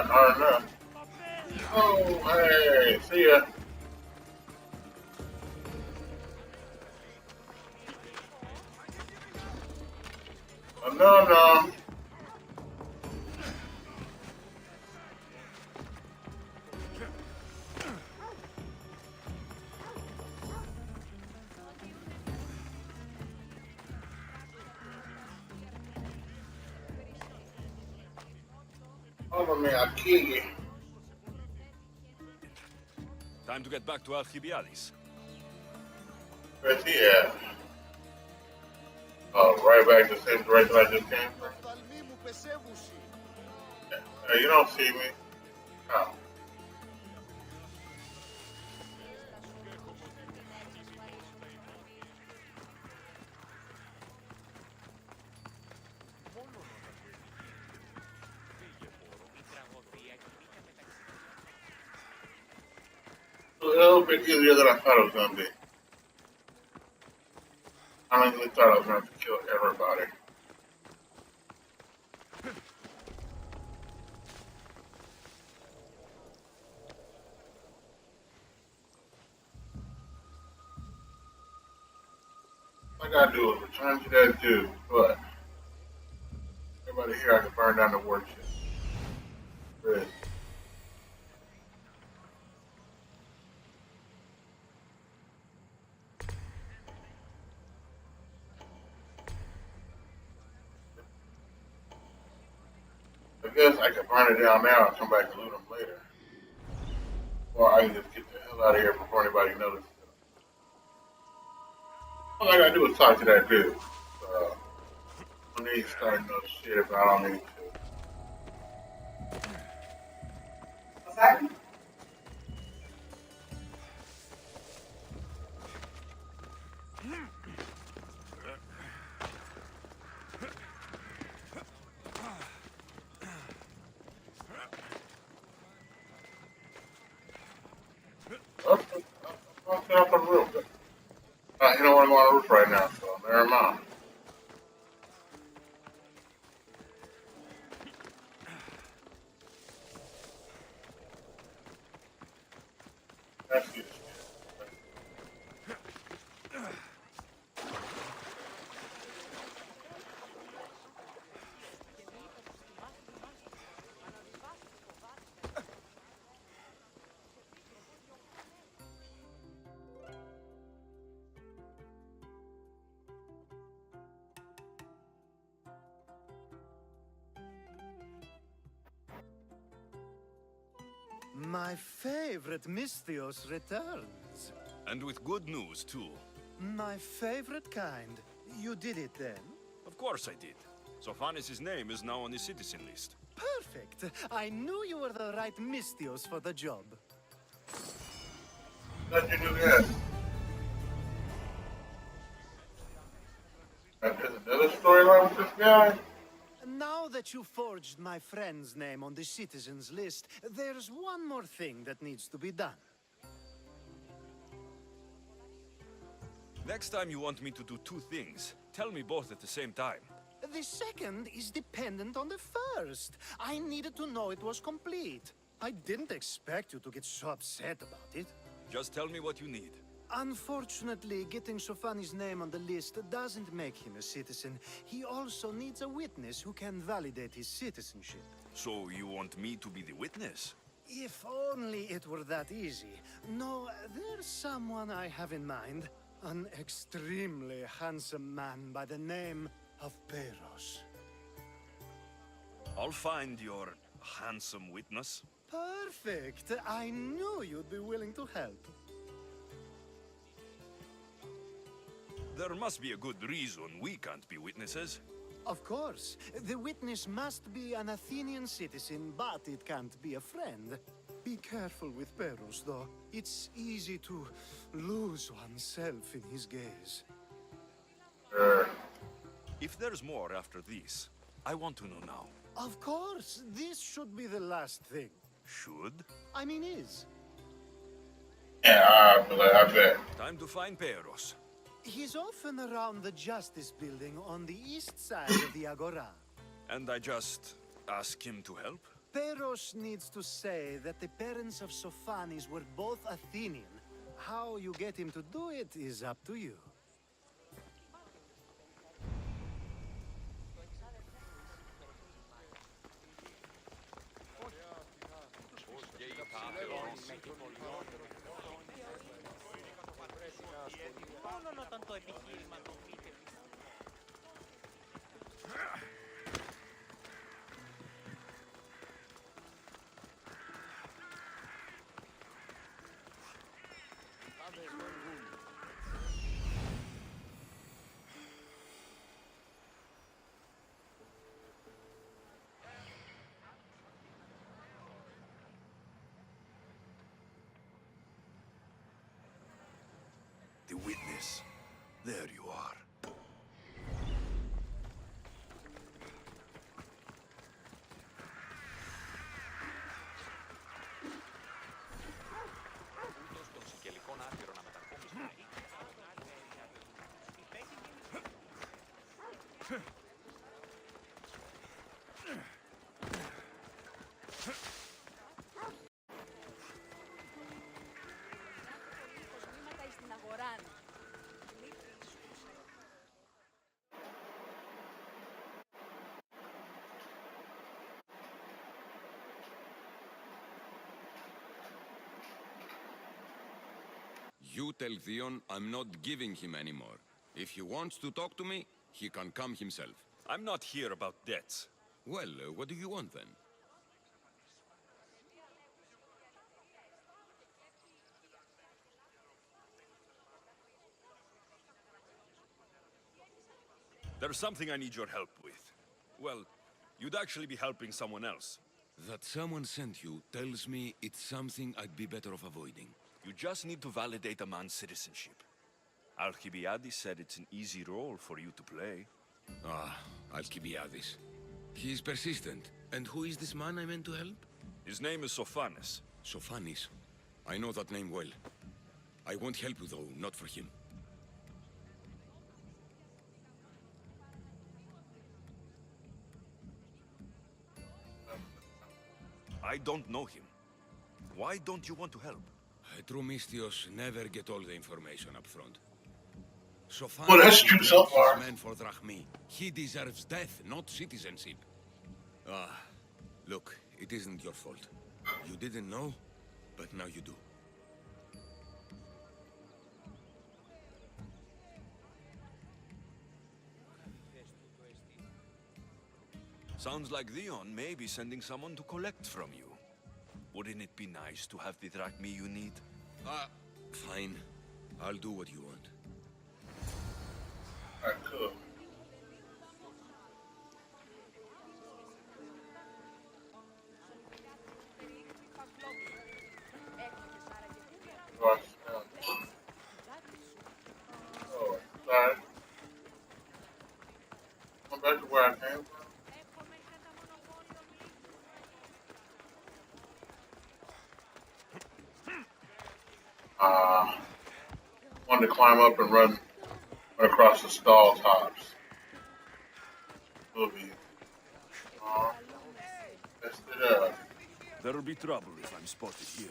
Speaker 1: Hard enough. Oh, hey, see ya. Oh, no. Follow me, I'll kill you.
Speaker 14: Time to get back to Alcibiades.
Speaker 1: Where's he at? Oh, right back to the same direction I just came from. Hey, you don't see me. Oh. A little bit easier than I thought it was going to be. I honestly thought I was going to have to kill everybody. I gotta do is return to that dude, but everybody here I can burn down the war chest. Chris. I guess I can burn it down now and come back and loot them later. Or I can just get the hell out of here before anybody notices. All I gotta do is talk to that dude. I don't need to start no shit if I don't need to. What's that? I'll set up on the roof. You know what, I'm on the roof right now, so never mind. That's good.
Speaker 6: My favorite Mystios returns.
Speaker 3: And with good news, too.
Speaker 6: My favorite kind. You did it then?
Speaker 3: Of course I did. Sophanis' name is now on the citizen list.
Speaker 6: Perfect. I knew you were the right Mystios for the job.
Speaker 1: How'd you do that? There's another storyline with this guy?
Speaker 6: Now that you forged my friend's name on the citizens list, there's one more thing that needs to be done.
Speaker 3: Next time you want me to do two things, tell me both at the same time.
Speaker 6: The second is dependent on the first. I needed to know it was complete. I didn't expect you to get so upset about it.
Speaker 3: Just tell me what you need.
Speaker 6: Unfortunately, getting Sofani's name on the list doesn't make him a citizen. He also needs a witness who can validate his citizenship.
Speaker 3: So you want me to be the witness?
Speaker 6: If only it were that easy. No, there's someone I have in mind. An extremely handsome man by the name of Peros.
Speaker 3: I'll find your handsome witness.
Speaker 6: Perfect. I knew you'd be willing to help.
Speaker 3: There must be a good reason we can't be witnesses.
Speaker 6: Of course. The witness must be an Athenian citizen, but it can't be a friend. Be careful with Peros, though. It's easy to lose oneself in his gaze.
Speaker 3: If there's more after this, I want to know now.
Speaker 6: Of course. This should be the last thing.
Speaker 3: Should?
Speaker 6: I mean, is.
Speaker 1: Yeah, I bet.
Speaker 3: Time to find Peros.
Speaker 6: He's often around the Justice Building on the east side of the Agora.
Speaker 3: And I just ask him to help?
Speaker 6: Peros needs to say that the parents of Sophanis were both Athenian. How you get him to do it is up to you.
Speaker 3: The witness. There you are.
Speaker 19: You tell Theon I'm not giving him any more. If he wants to talk to me, he can come himself.
Speaker 3: I'm not here about debts.
Speaker 19: Well, what do you want then?
Speaker 3: There's something I need your help with. Well, you'd actually be helping someone else.
Speaker 19: That someone sent you tells me it's something I'd be better off avoiding.
Speaker 3: You just need to validate a man's citizenship. Alcibiades said it's an easy role for you to play.
Speaker 19: Ah, Alcibiades. He's persistent. And who is this man I meant to help?
Speaker 3: His name is Sophanes.
Speaker 19: Sophanes. I know that name well. I won't help you though, not for him.
Speaker 3: I don't know him. Why don't you want to help?
Speaker 19: True Mystios never get all the information up front. Sophanes
Speaker 1: Well, that's true so far.
Speaker 19: man for Drachmi. He deserves death, not citizenship. Ah, look, it isn't your fault. You didn't know, but now you do.
Speaker 3: Sounds like Theon may be sending someone to collect from you. Wouldn't it be nice to have the drachmi you need?
Speaker 19: Fine. I'll do what you want.
Speaker 1: Alright, cool. Oh, sorry. Come back to where I came from. Wanted to climb up and run across the stall tops. Will be. Messed it up.
Speaker 3: There'll be trouble if I'm spotted here.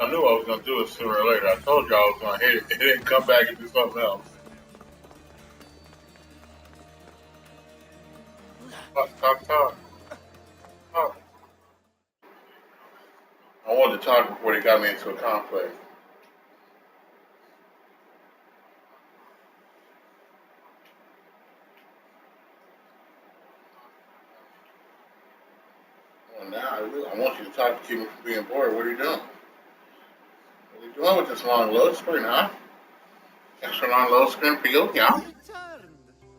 Speaker 1: I knew I was going to do it sooner or later. I told you I was going to hit it. It didn't come back and do something else. Talk. I wanted to talk before they got me into a conflict. Well, now I want you to talk to keep me from being bored. What are you doing? What are you doing with this long load screen, huh? Extra long load screen for you, yeah?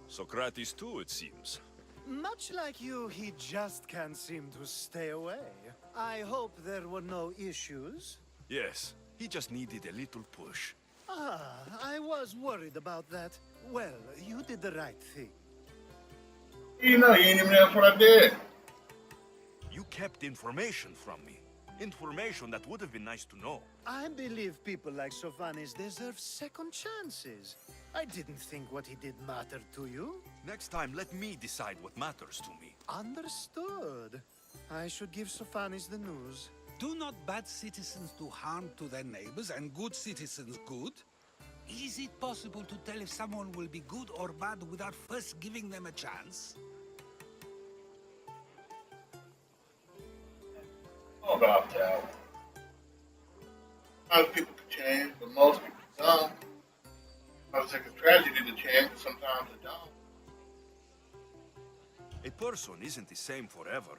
Speaker 3: Socrates too, it seems.
Speaker 6: Much like you, he just can't seem to stay away. I hope there were no issues.
Speaker 3: Yes, he just needed a little push.
Speaker 6: I was worried about that. Well, you did the right thing.
Speaker 1: You know, you ain't even asked what I did.
Speaker 3: You kept information from me. Information that would have been nice to know.
Speaker 6: I believe people like Sophanes deserve second chances. I didn't think what he did mattered to you.
Speaker 3: Next time, let me decide what matters to me.
Speaker 6: Understood. I should give Sophanes the news.
Speaker 9: Do not bad citizens do harm to their neighbors and good citizens good? Is it possible to tell if someone will be good or bad without first giving them a chance?
Speaker 1: How about that? Most people can change, but most people don't. I was thinking tragedy to change, but sometimes it don't.
Speaker 3: A person isn't the same forever.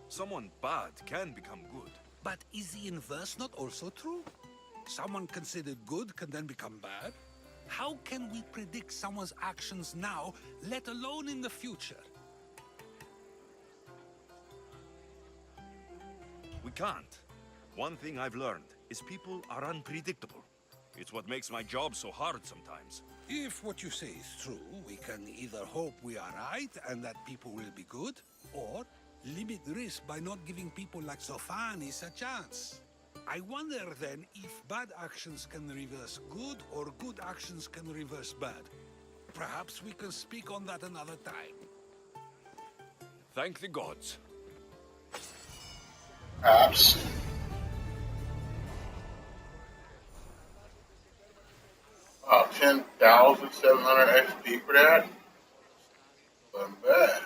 Speaker 3: Someone bad can become good.
Speaker 9: But is the inverse not also true? Someone considered good can then become bad? How can we predict someone's actions now, let alone in the future?
Speaker 3: We can't. One thing I've learned is people are unpredictable. It's what makes my job so hard sometimes.
Speaker 9: If what you say is true, we can either hope we are right and that people will be good, or limit risk by not giving people like Sophanes a chance. I wonder then if bad actions can reverse good or good actions can reverse bad. Perhaps we can speak on that another time.
Speaker 19: Thank the gods.
Speaker 1: Perhaps. Wow, 10,700 XP for that? Wasn't bad.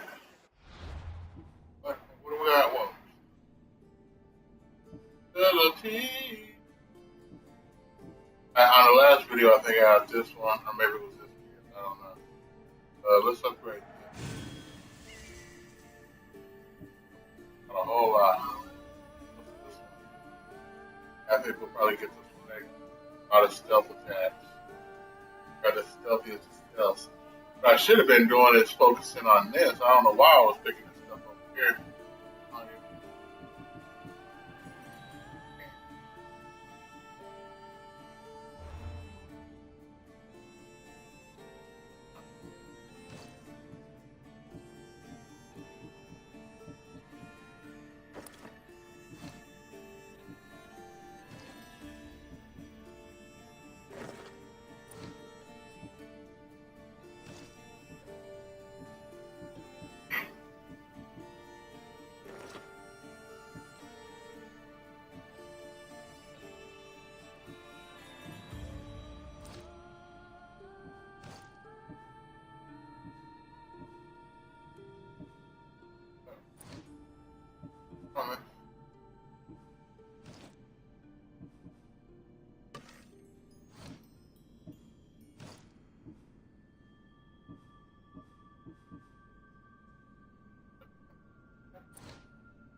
Speaker 1: What do we got? What? Ability. On the last video, I think I had this one, or maybe it was this video. I don't know. Let's upgrade that. Not a whole lot. This one. I think we'll probably get this one next. A lot of stealth attacks. Got the stealthiest of stealth. What I should have been doing is focusing on this. I don't know why I was picking this stuff over here.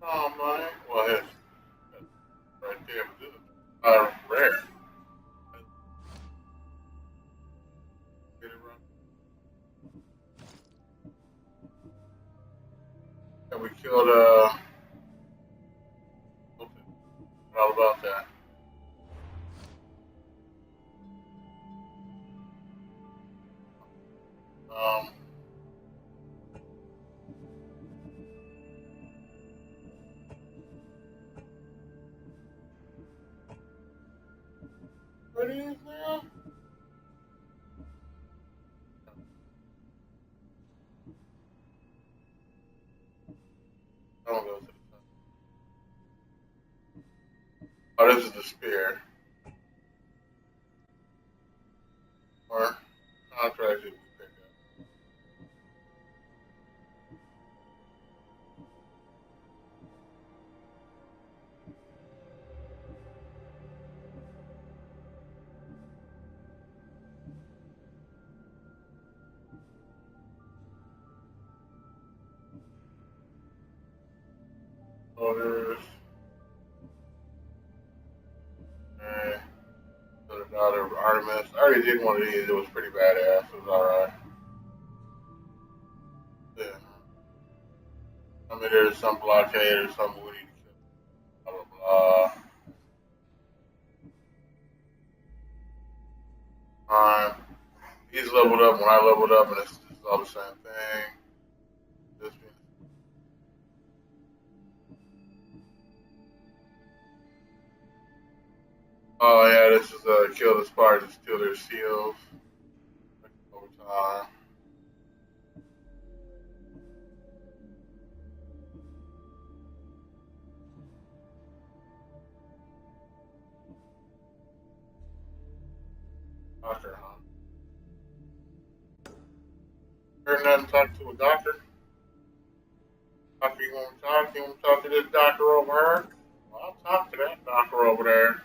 Speaker 1: Oh my, well, it's right there, but this is rare. Get it right. And we killed, okay, all about that. Um, what is now? I don't go to the top. Oh, this is the spear. Or contract that we pick up. Orders. And so the daughter of Artemis. I already did one of these. It was pretty badass. It was alright. Yeah. I mean, there's some blockade or something we need to kill. Blah, blah, blah. Alright. He's leveled up when I leveled up, and it's all the same thing. This being oh yeah, this is kill the Spartans, steal their seals. Over time. Doctor, huh? Heard nothing talk to a doctor? Doctor, you want to talk? You want to talk to this doctor over here? Well, I'll talk to that doctor over there.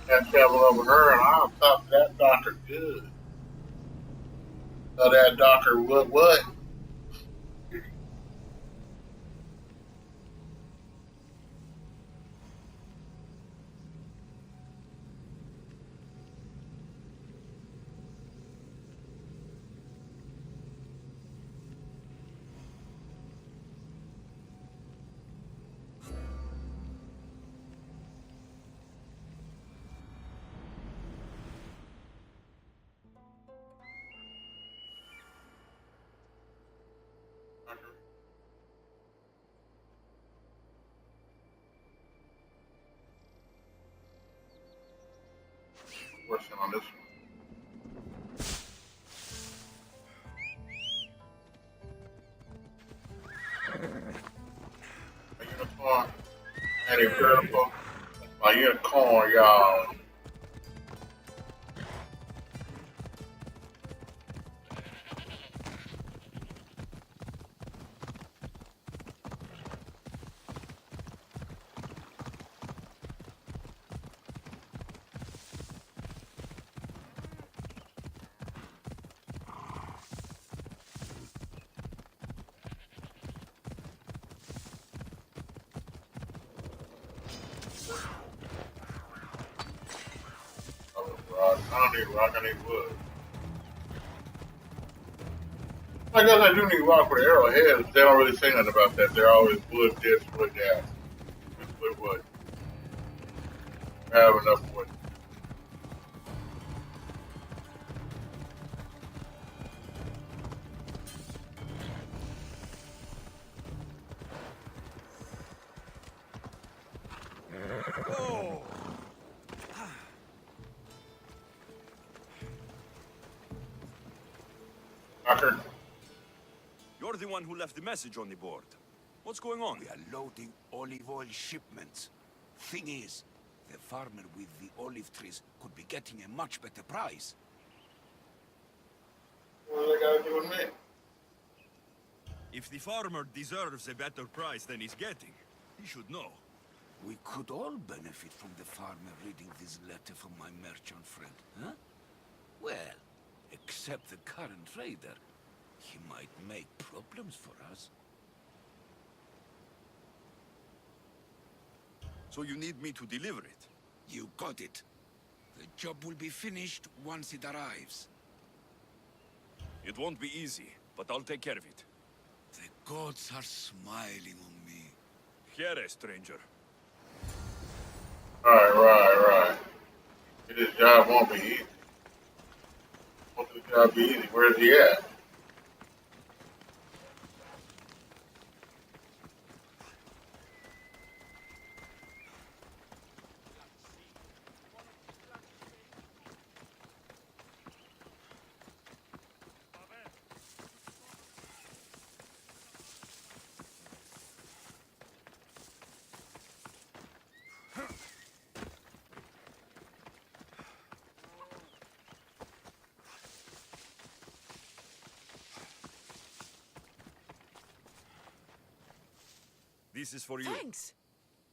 Speaker 1: That travel over her, and I'll talk to that doctor good. Tell that doctor what? Working on this one. A unicorn. Any purple. A unicorn, y'all. Rock. I don't need rock, I need wood. I guess I do need rock for the arrowheads. They don't really say nothing about that. They're always wood this, wood that. Wood. I have enough wood. Rocker.
Speaker 3: You're the one who left the message on the board. What's going on?
Speaker 16: We are loading olive oil shipments. Thing is, the farmer with the olive trees could be getting a much better price.
Speaker 1: What do they got to do with me?
Speaker 14: If the farmer deserves a better price than he's getting, he should know.
Speaker 16: We could all benefit from the farmer reading this letter from my merchant friend, huh? Well, except the current trader. He might make problems for us.
Speaker 3: So you need me to deliver it?
Speaker 16: You got it. The job will be finished once it arrives.
Speaker 14: It won't be easy, but I'll take care of it.
Speaker 16: The gods are smiling on me.
Speaker 14: Here, stranger.
Speaker 1: Right. This job won't be easy. Won't this job be easy? Where's he at?
Speaker 14: This is for you.
Speaker 20: Thanks.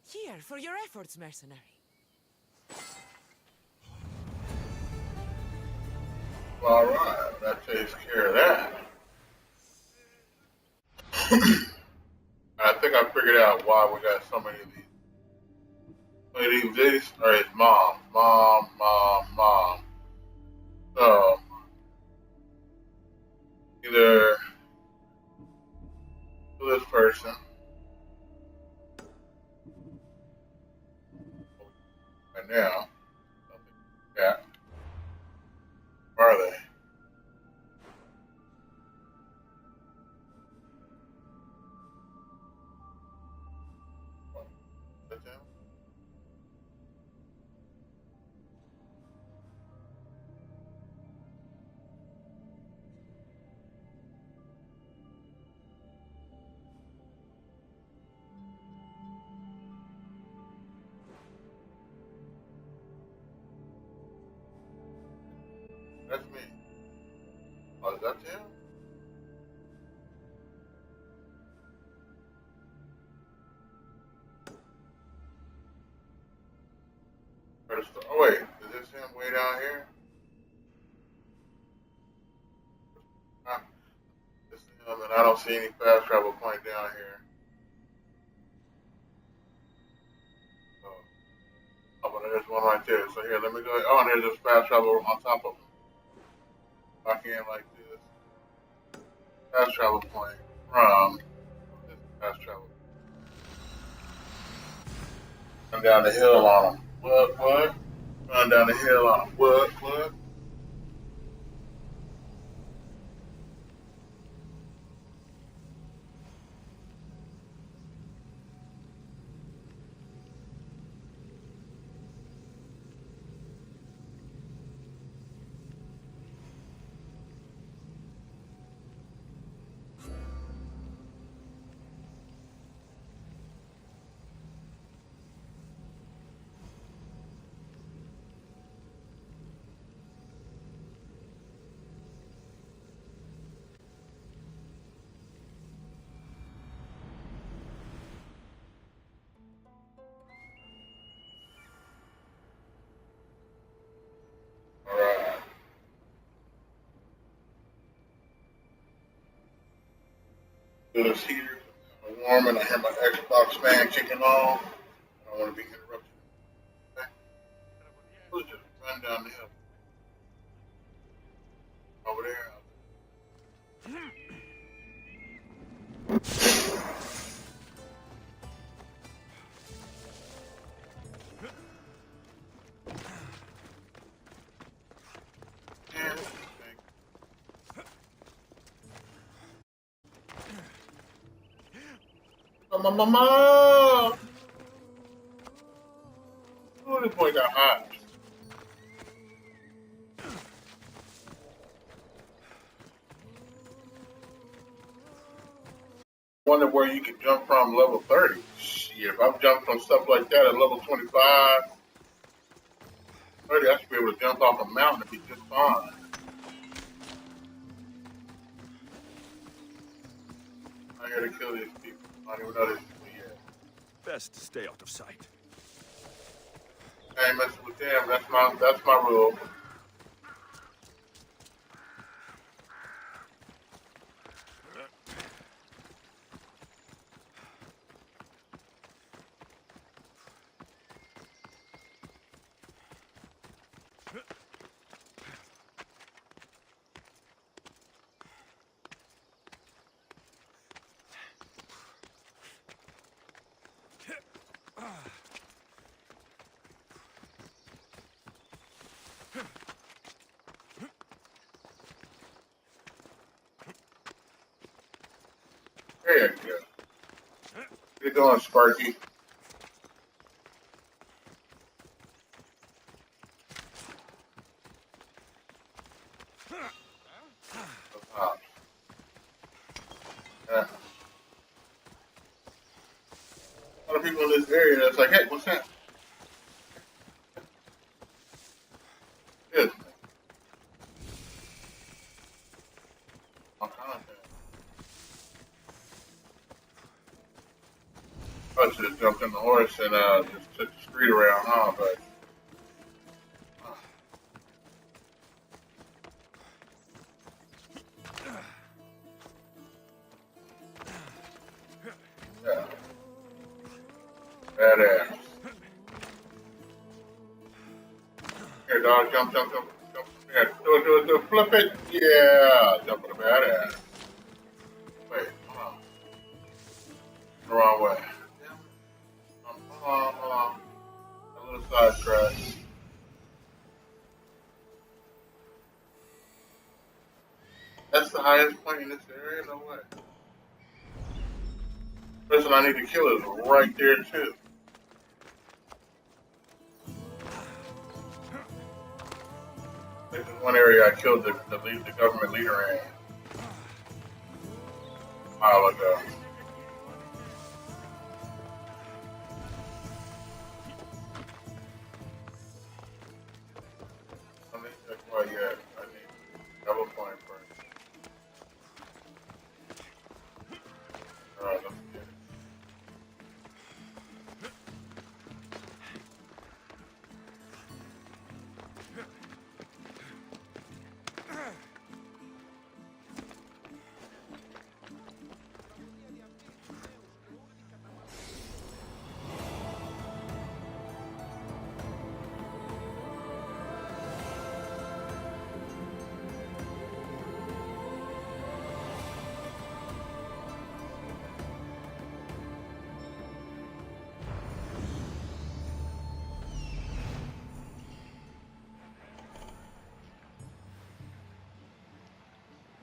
Speaker 20: Here, for your efforts, mercenary.
Speaker 1: Alright, that takes care of that. I think I figured out why we got so many of these. These are his mom. Mom. So, either this person. Right now. Yeah. Where are they? That's me. Oh, is that him? Oh wait, is this him way down here? This is him, and I don't see any fast travel point down here. Oh, but there's one right there. So here, let me go. Oh, and there's this fast travel on top of him. Walk in like this. Fast travel point from this fast travel. Run down the hill on him. What? Run down the hill on him. What? Feel this heater warm, and I hear my Xbox fan kicking on. I don't want to be interrupted. Okay? Let's just run down the hill over there. Mama! Oh, this boy got hot. Wonder where you can jump from level 30. Shit, if I've jumped from stuff like that at level 25, 30, I should be able to jump off a mountain and be just fine. I'm here to kill these people. I don't even know these people yet.
Speaker 3: Best stay out of sight.
Speaker 1: I ain't messing with them. That's my rule. There you go. How you doing, Sparky? Yeah. A lot of people in this area that's like, hey, what's that? Yes. All kinds of things. I should have jumped on the horse and just took the street around, huh? But yeah, badass. Here, dog, jump, jump, jump, jump. Yeah, do it, flip it. Yeah, jump on the badass. Wait, hold on. The wrong way. Hold on. A little side track. That's the highest point in this area? No way. The person I need to kill is right there, too. This is one area I killed the government leader in a while ago. I need to check why yet. I need double point first. Alright, let's get it.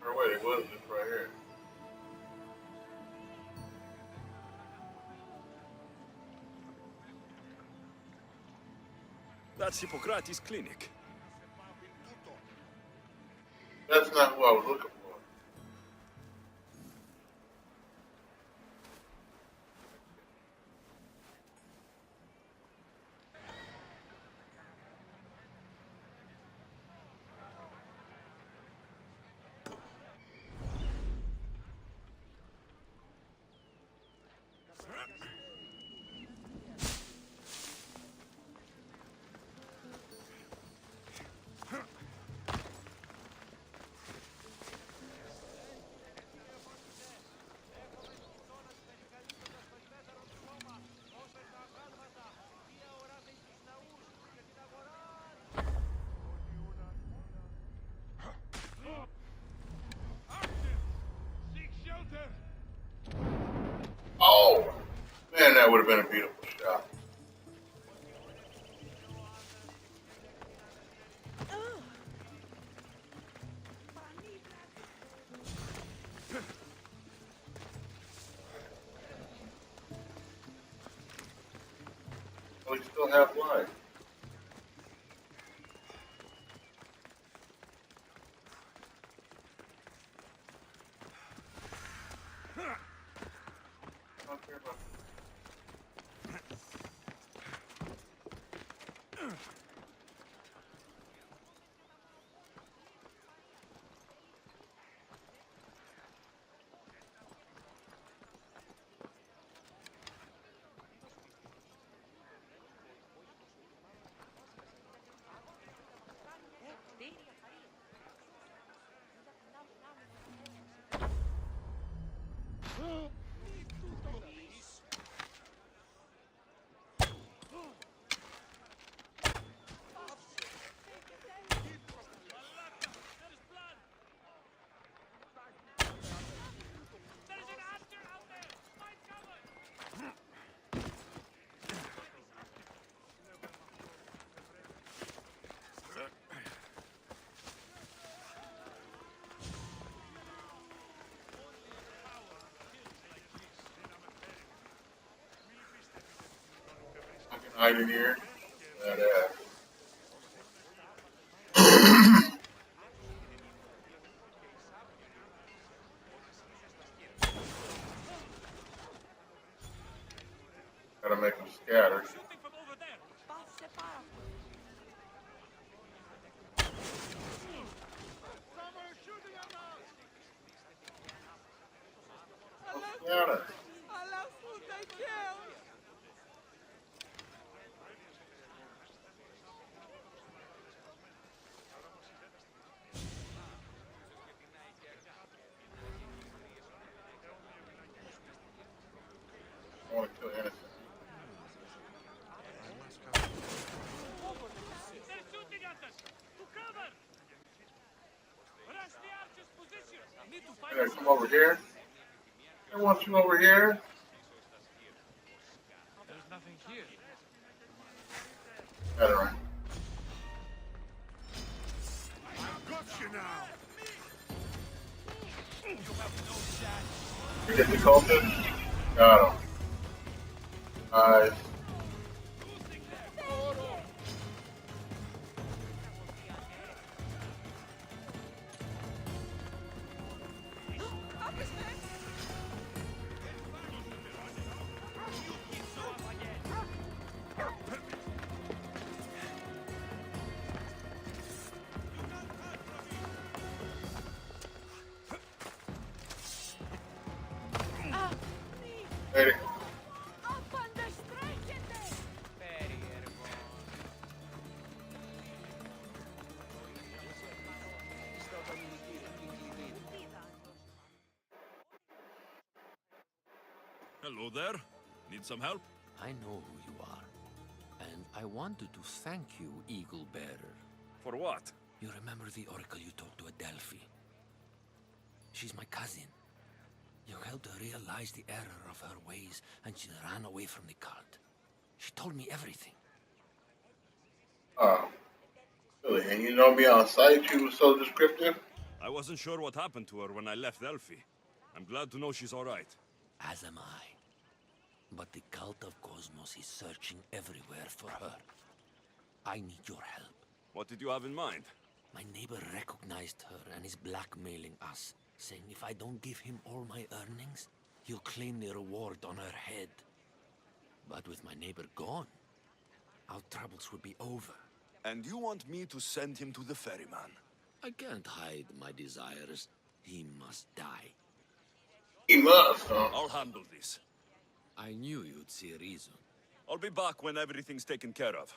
Speaker 1: Or wait, it was just right here.
Speaker 3: That's Hippocrates' clinic.
Speaker 1: That's not who I was looking for. that would have been a beautiful shot. Well, he still have life. I don't care about I can hide in here. That Gotta make them scatter. Scatter. I want to kill innocent. Hey, come over here. I want you over here.
Speaker 10: There's nothing here.
Speaker 1: Got it right.
Speaker 11: I've got you now.
Speaker 1: You get the cultist? Got him. Nice. Ready.
Speaker 14: Hello there. Need some help?
Speaker 16: I know who you are. And I wanted to thank you, Eagle Bearer.
Speaker 14: For what?
Speaker 16: You remember the oracle you talked to at Delphi? She's my cousin. You helped her realize the error of her ways, and she ran away from the cult. She told me everything.
Speaker 1: Oh, really? And you know me on sight? You were so descriptive?
Speaker 14: I wasn't sure what happened to her when I left Delphi. I'm glad to know she's all right.
Speaker 16: As am I. But the cult of Cosmos is searching everywhere for her. I need your help.
Speaker 14: What did you have in mind?
Speaker 16: My neighbor recognized her and is blackmailing us, saying if I don't give him all my earnings, he'll claim the reward on her head. But with my neighbor gone, our troubles will be over.
Speaker 3: And you want me to send him to the ferryman?
Speaker 16: I can't hide my desires. He must die.
Speaker 1: He must, huh?
Speaker 14: I'll handle this.
Speaker 16: I knew you'd see reason.
Speaker 14: I'll be back when everything's taken care of.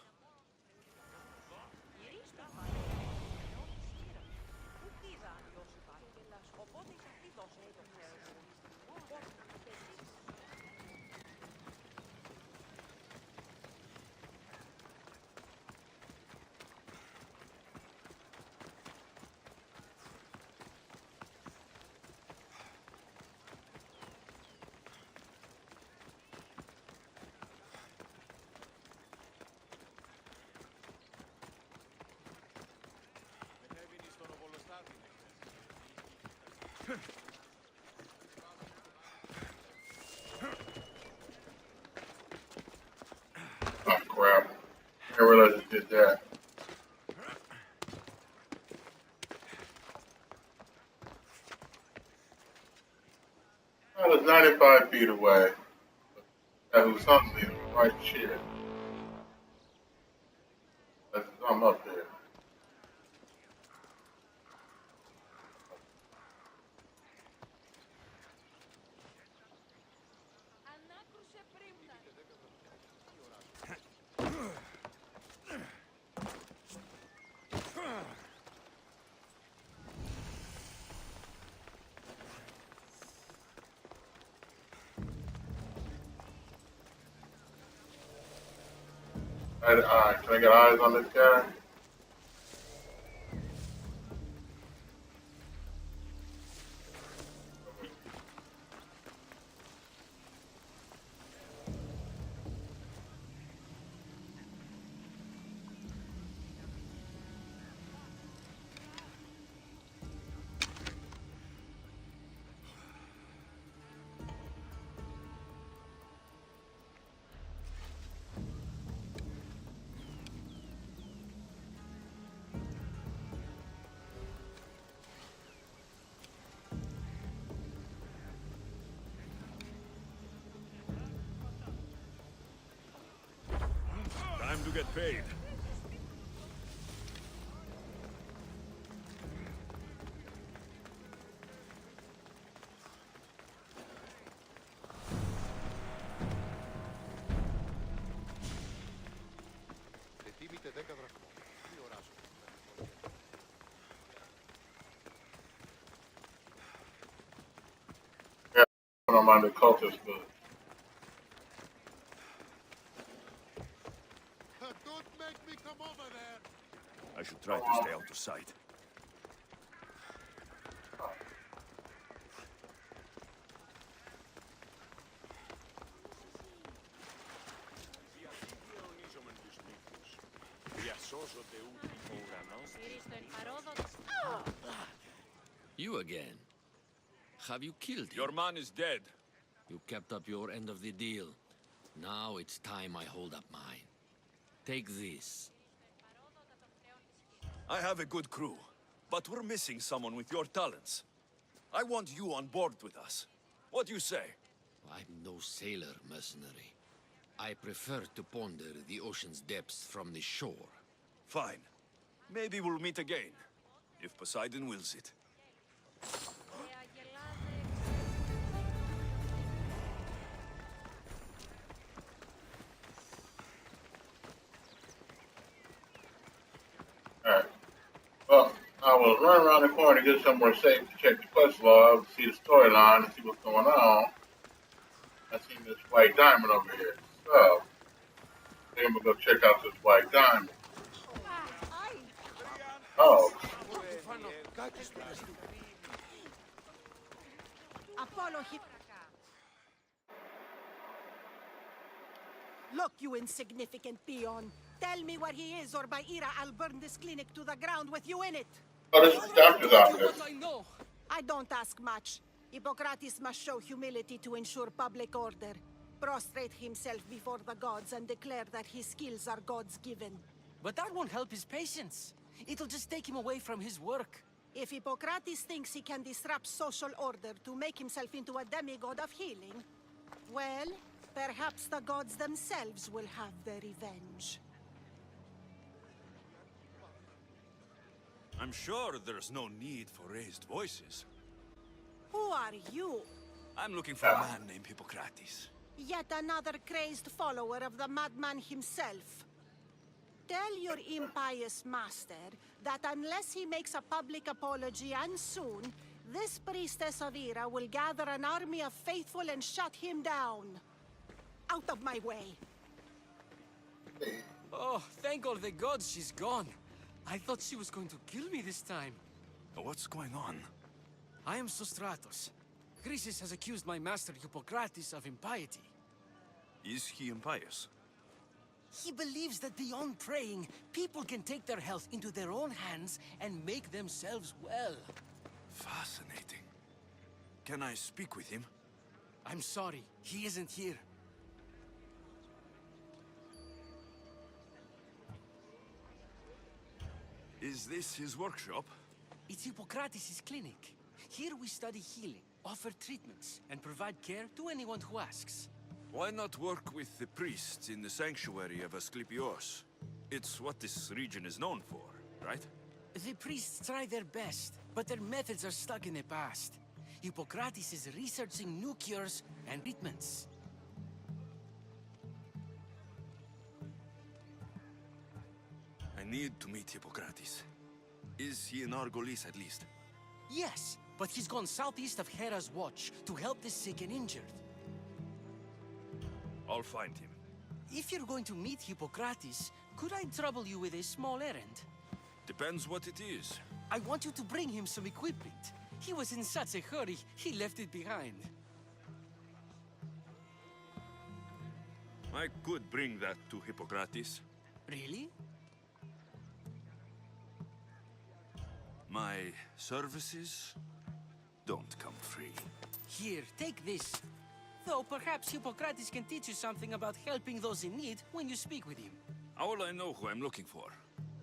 Speaker 1: Oh crap! I didn't realize it did that. I was 95 feet away. That was something in the right shit. I'm up there. Alright, can I get eyes on this guy?
Speaker 14: Time to get paid.
Speaker 1: Yeah, I'm on the cultist book.
Speaker 13: Don't make me come over there.
Speaker 14: I should try to stay out of sight.
Speaker 16: You again. Have you killed him?
Speaker 14: Your man is dead.
Speaker 16: You kept up your end of the deal. Now it's time I hold up mine. Take this.
Speaker 14: I have a good crew, but we're missing someone with your talents. I want you on board with us. What do you say?
Speaker 16: I'm no sailor, mercenary. I prefer to ponder the ocean's depths from the shore.
Speaker 14: Fine. Maybe we'll meet again, if Poseidon wills it.
Speaker 1: Alright. Well, I will run around the corner to get somewhere safe to check the quest log, see the storyline, and see what's going on. I seen this white diamond over here. So, I think I'm gonna go check out this white diamond. Oh.
Speaker 21: Apollo hit. Look, you insignificant peon. Tell me where he is, or by Ira, I'll burn this clinic to the ground with you in it.
Speaker 1: Oh, this is the doctor's office.
Speaker 21: I don't ask much. Hippocrates must show humility to ensure public order. Prostrate himself before the gods and declare that his skills are gods given.
Speaker 10: But that won't help his patients. It'll just take him away from his work.
Speaker 21: If Hippocrates thinks he can disrupt social order to make himself into a demigod of healing, well, perhaps the gods themselves will have their revenge.
Speaker 14: I'm sure there's no need for raised voices.
Speaker 21: Who are you?
Speaker 14: I'm looking for a man named Hippocrates.
Speaker 21: Yet another crazed follower of the madman himself. Tell your impious master that unless he makes a public apology, and soon, this priestess of Ira will gather an army of faithful and shut him down. Out of my way.
Speaker 10: Oh, thank all the gods she's gone. I thought she was going to kill me this time.
Speaker 14: What's going on?
Speaker 10: I am Sostratos. Chrysis has accused my master Hippocrates of impiety.
Speaker 14: Is he impious?
Speaker 10: He believes that beyond praying, people can take their health into their own hands and make themselves well.
Speaker 14: Fascinating. Can I speak with him?
Speaker 10: I'm sorry, he isn't here.
Speaker 14: Is this his workshop?
Speaker 10: It's Hippocrates' clinic. Here we study healing, offer treatments, and provide care to anyone who asks.
Speaker 14: Why not work with the priests in the sanctuary of Asclepios? It's what this region is known for, right?
Speaker 10: The priests try their best, but their methods are stuck in the past. Hippocrates is researching new cures and treatments.
Speaker 14: I need to meet Hippocrates. Is he in Argolis at least?
Speaker 10: Yes, but he's gone southeast of Hera's watch to help the sick and injured.
Speaker 14: I'll find him.
Speaker 10: If you're going to meet Hippocrates, could I trouble you with a small errand?
Speaker 14: Depends what it is.
Speaker 10: I want you to bring him some equipment. He was in such a hurry, he left it behind.
Speaker 14: I could bring that to Hippocrates.
Speaker 10: Really?
Speaker 14: My services don't come free.
Speaker 10: Here, take this. Though perhaps Hippocrates can teach you something about helping those in need when you speak with him.
Speaker 14: How will I know who I'm looking for?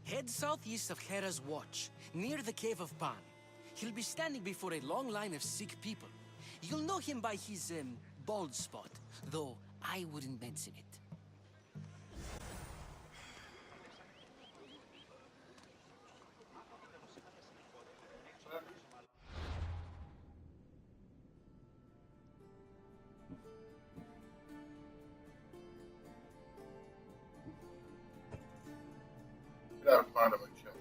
Speaker 10: Head southeast of Hera's watch, near the Cave of Pan. He'll be standing before a long line of sick people. You'll know him by his, bald spot, though I wouldn't mention it.
Speaker 1: Gotta find him and kill him.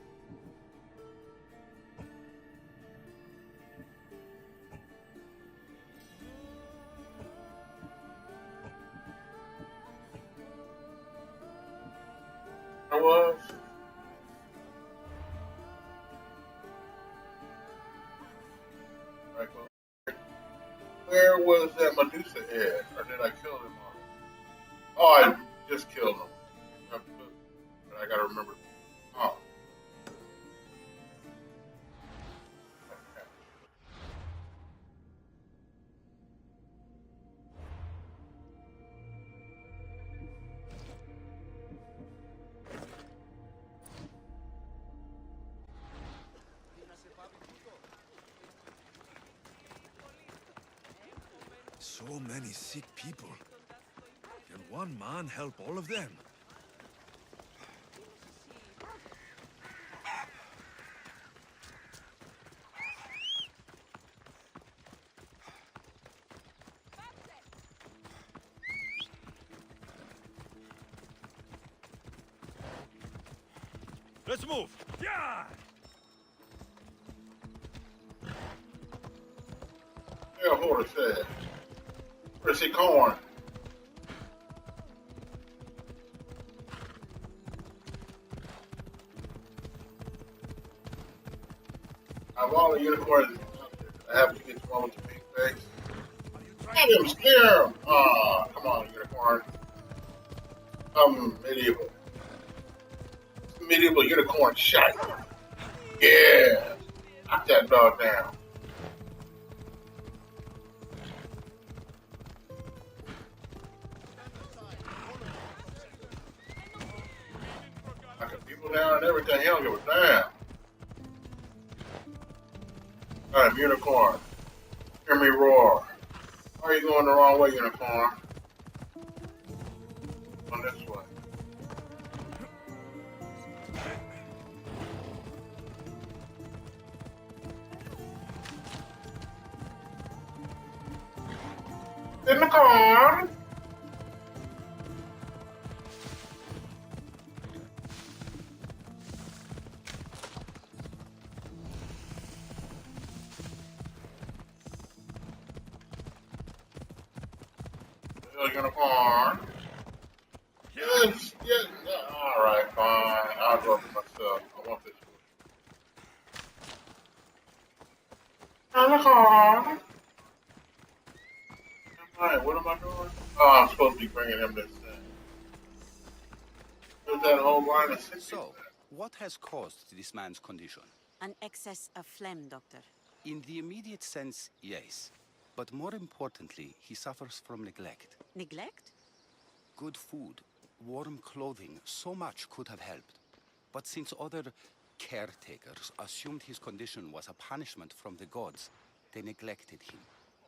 Speaker 1: I was. Right, well, where was that Medusa head? Or did I kill him already? Oh, I just killed him. But I gotta remember. Oh.
Speaker 14: So many sick people. Can one man help all of them? Let's move! Yeah!
Speaker 1: Yeah, hold it said. Where's he corn? I have all the unicorns. I have to get one with the pink face. Have him scare him! Aw, come on, unicorn. Medieval. Medieval unicorn shite. Yeah! Knock that dog down. Knocking people down and everything. He don't give a damn. Alright, unicorn. Hear me roar. Why are you going the wrong way, unicorn? On this way. Unicorn! Unicorn. Yes, yes. Alright, fine. I'll go for myself. I want this one. Unicorn. Alright, what am I doing? Oh, I'm supposed to be bringing him this thing. There's that whole line of six.
Speaker 8: So, what has caused this man's condition?
Speaker 21: An excess of phlegm, Doctor.
Speaker 8: In the immediate sense, yes. But more importantly, he suffers from neglect.
Speaker 20: Neglect?
Speaker 8: Good food, warm clothing, so much could have helped. But since other caretakers assumed his condition was a punishment from the gods, they neglected him.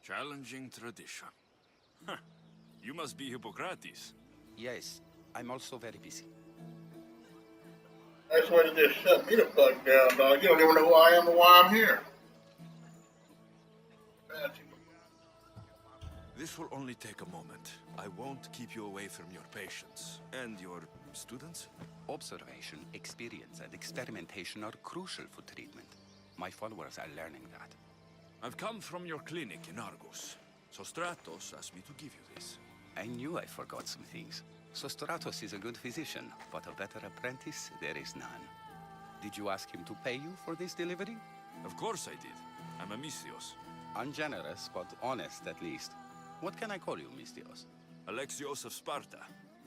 Speaker 14: Challenging tradition. Huh. You must be Hippocrates.
Speaker 8: Yes, I'm also very busy.
Speaker 1: Nice way to just shut me the fuck down, dog. You don't even know who I am or why I'm here.
Speaker 14: This will only take a moment. I won't keep you away from your patients. And your students?
Speaker 8: Observation, experience, and experimentation are crucial for treatment. My followers are learning that.
Speaker 14: I've come from your clinic in Argos. Sostratos asked me to give you this.
Speaker 8: I knew I forgot some things. Sostratos is a good physician, but a better apprentice there is none. Did you ask him to pay you for this delivery?
Speaker 14: Of course I did. I'm Amistios.
Speaker 8: Ungenerous, but honest at least. What can I call you, Mistios?
Speaker 14: Alexios of Sparta.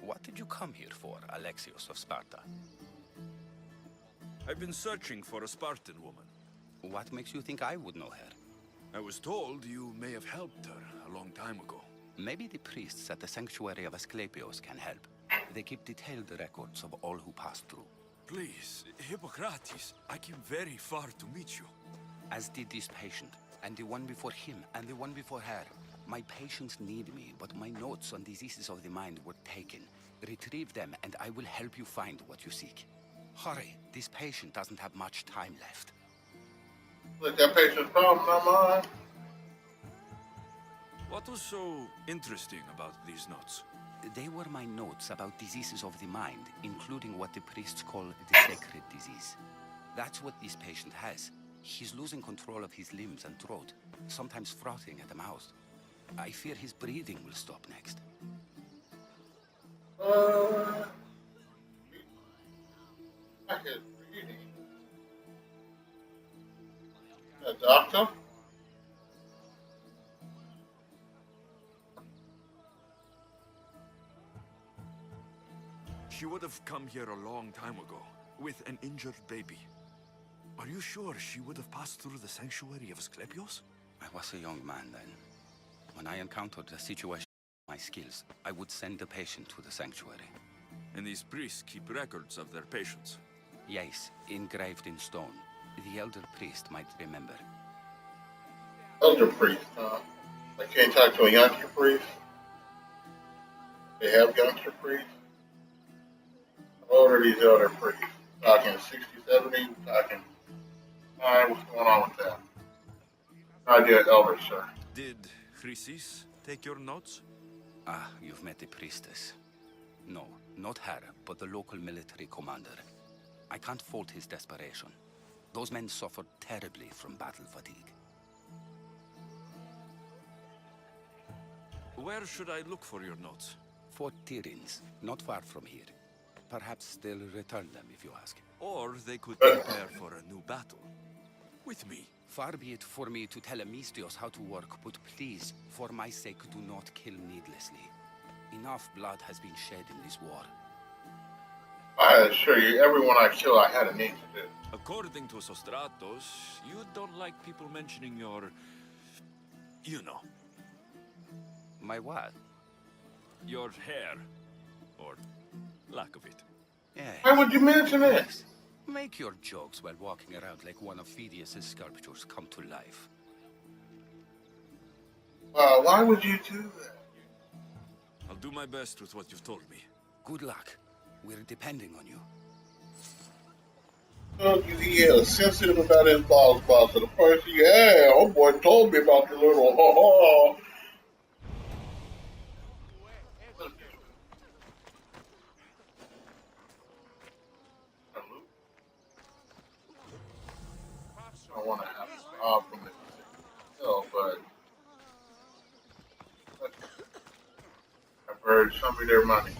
Speaker 8: What did you come here for, Alexios of Sparta?
Speaker 14: I've been searching for a Spartan woman.
Speaker 8: What makes you think I would know her?
Speaker 14: I was told you may have helped her a long time ago.
Speaker 8: Maybe the priests at the sanctuary of Asclepios can help. They keep detailed records of all who passed through.
Speaker 14: Please, Hippocrates, I came very far to meet you.
Speaker 8: As did this patient, and the one before him, and the one before her. My patients need me, but my notes on diseases of the mind were taken. Retrieve them, and I will help you find what you seek. Hurry, this patient doesn't have much time left.
Speaker 1: Look, that patient's problem, not mine.
Speaker 14: What was so interesting about these notes?
Speaker 8: They were my notes about diseases of the mind, including what the priests call the sacred disease. That's what this patient has. He's losing control of his limbs and throat, sometimes frothing at the mouth. I fear his breathing will stop next.
Speaker 1: I his breathing. A doctor?
Speaker 14: She would have come here a long time ago, with an injured baby. Are you sure she would have passed through the sanctuary of Asclepios?
Speaker 8: I was a young man then. When I encountered a situation with my skills, I would send the patient to the sanctuary.
Speaker 14: And these priests keep records of their patients?
Speaker 8: Yes, engraved in stone. The elder priest might remember.
Speaker 1: Elder priest, huh? I can't talk to a youngster priest. They have youngster priests. How old are these elder priests? Talking 60, 70, talking... Alright, what's going on with that? Idea elder, sir.
Speaker 14: Did Chrysis take your notes?
Speaker 8: Ah, you've met the priestess. No, not her, but the local military commander. I can't fault his desperation. Those men suffered terribly from battle fatigue.
Speaker 14: Where should I look for your notes?
Speaker 8: Fort Tyrins, not far from here. Perhaps they'll return them if you ask.
Speaker 14: Or they could prepare for a new battle. With me.
Speaker 8: Far be it for me to tell Amistios how to work, but please, for my sake, do not kill needlessly. Enough blood has been shed in this war.
Speaker 1: I assure you, everyone I kill, I had a need to do.
Speaker 14: According to Sostratos, you don't like people mentioning your... you know.
Speaker 8: My what?
Speaker 14: Your hair. Or lack of it.
Speaker 8: Yes.
Speaker 1: Why would you mention it?
Speaker 8: Make your jokes while walking around like one of Phidias' sculptures come to life.
Speaker 1: Why would you do that?
Speaker 14: I'll do my best with what you've told me.
Speaker 8: Good luck. We're depending on you.
Speaker 1: Look, he is sensitive about his boss. So the person, yeah, oh boy told me about the little I want to have a job from it myself, but I've heard some of their money.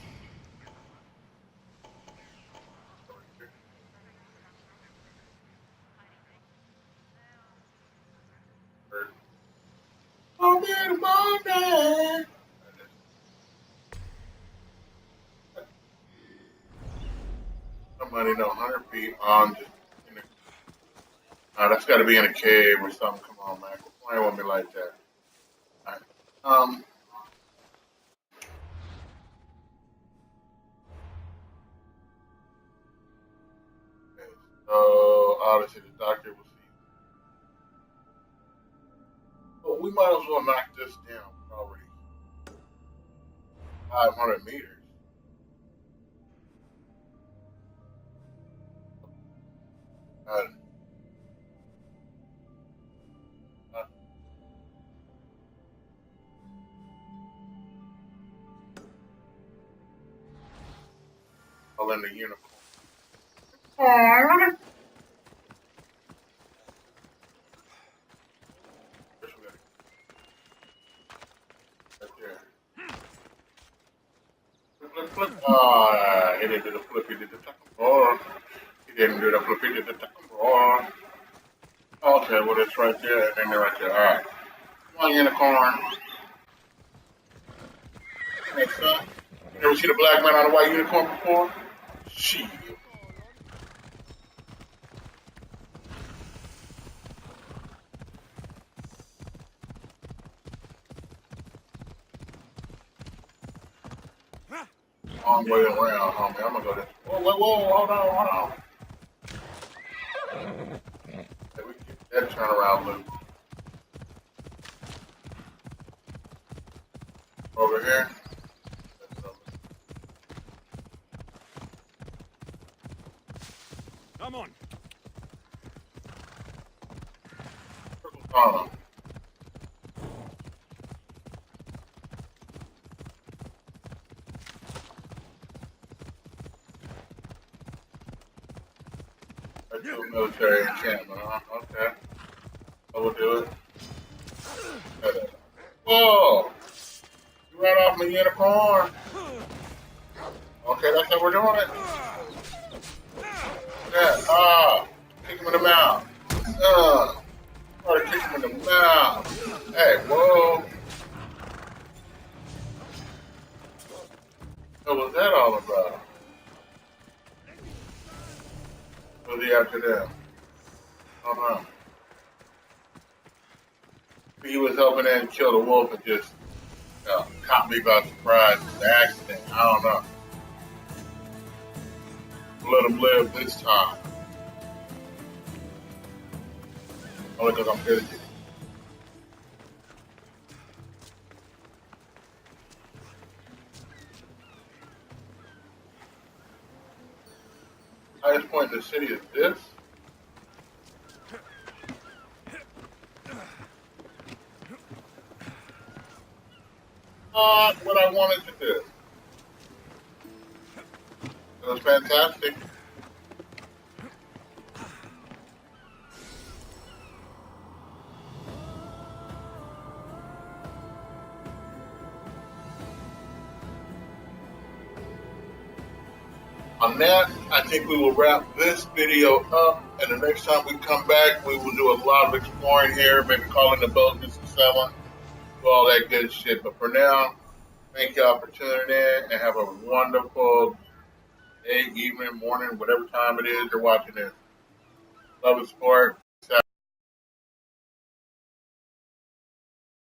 Speaker 1: Oh, man, Monday. Somebody know 100 feet on just in a, that's got to be in a cave or something. Come on, man. Quit playing with me like that. Alright. Um, okay. So Odyssey, the doctor will see. Well, we might as well knock this down. Probably 500 meters. Uh, uh, I'll end the unicorn. Right there. Flip, flip, flip. Ah, he didn't do the flip. He did the second ball. He didn't do the flip. He did the second ball. Okay, well, it's right there, and then they're right there. All right. Come on, unicorn. Hey, son. You ever seen a black man on a white unicorn before? Shit. Long way around, homie. I'm gonna go this. Whoa, whoa, whoa, hold on, hold on. Hey, we can get that turnaround loop. Over here.
Speaker 19: Come on.
Speaker 1: Hold on. Let's do a military encampment, huh? Okay. I will do it. Whoa! You ran off my unicorn. Okay, that's how we're doing it. Yeah, kick him in the mouth. Try to kick him in the mouth. Hey, whoa. What was that all about? What was he after them? Uh-huh. He was helping them kill the wolf and just caught me by surprise. It's an accident. I don't know. Let him live this time. Only because I'm busy. Highest point in the city is this. Not what I wanted to do. It was fantastic. On that, I think we will wrap this video up, and the next time we come back, we will do a lot of exploring here, maybe calling the boat Mr. 7, do all that good shit. But for now, thank y'all for tuning in, and have a wonderful day, evening, morning, whatever time it is you're watching this. Love and support.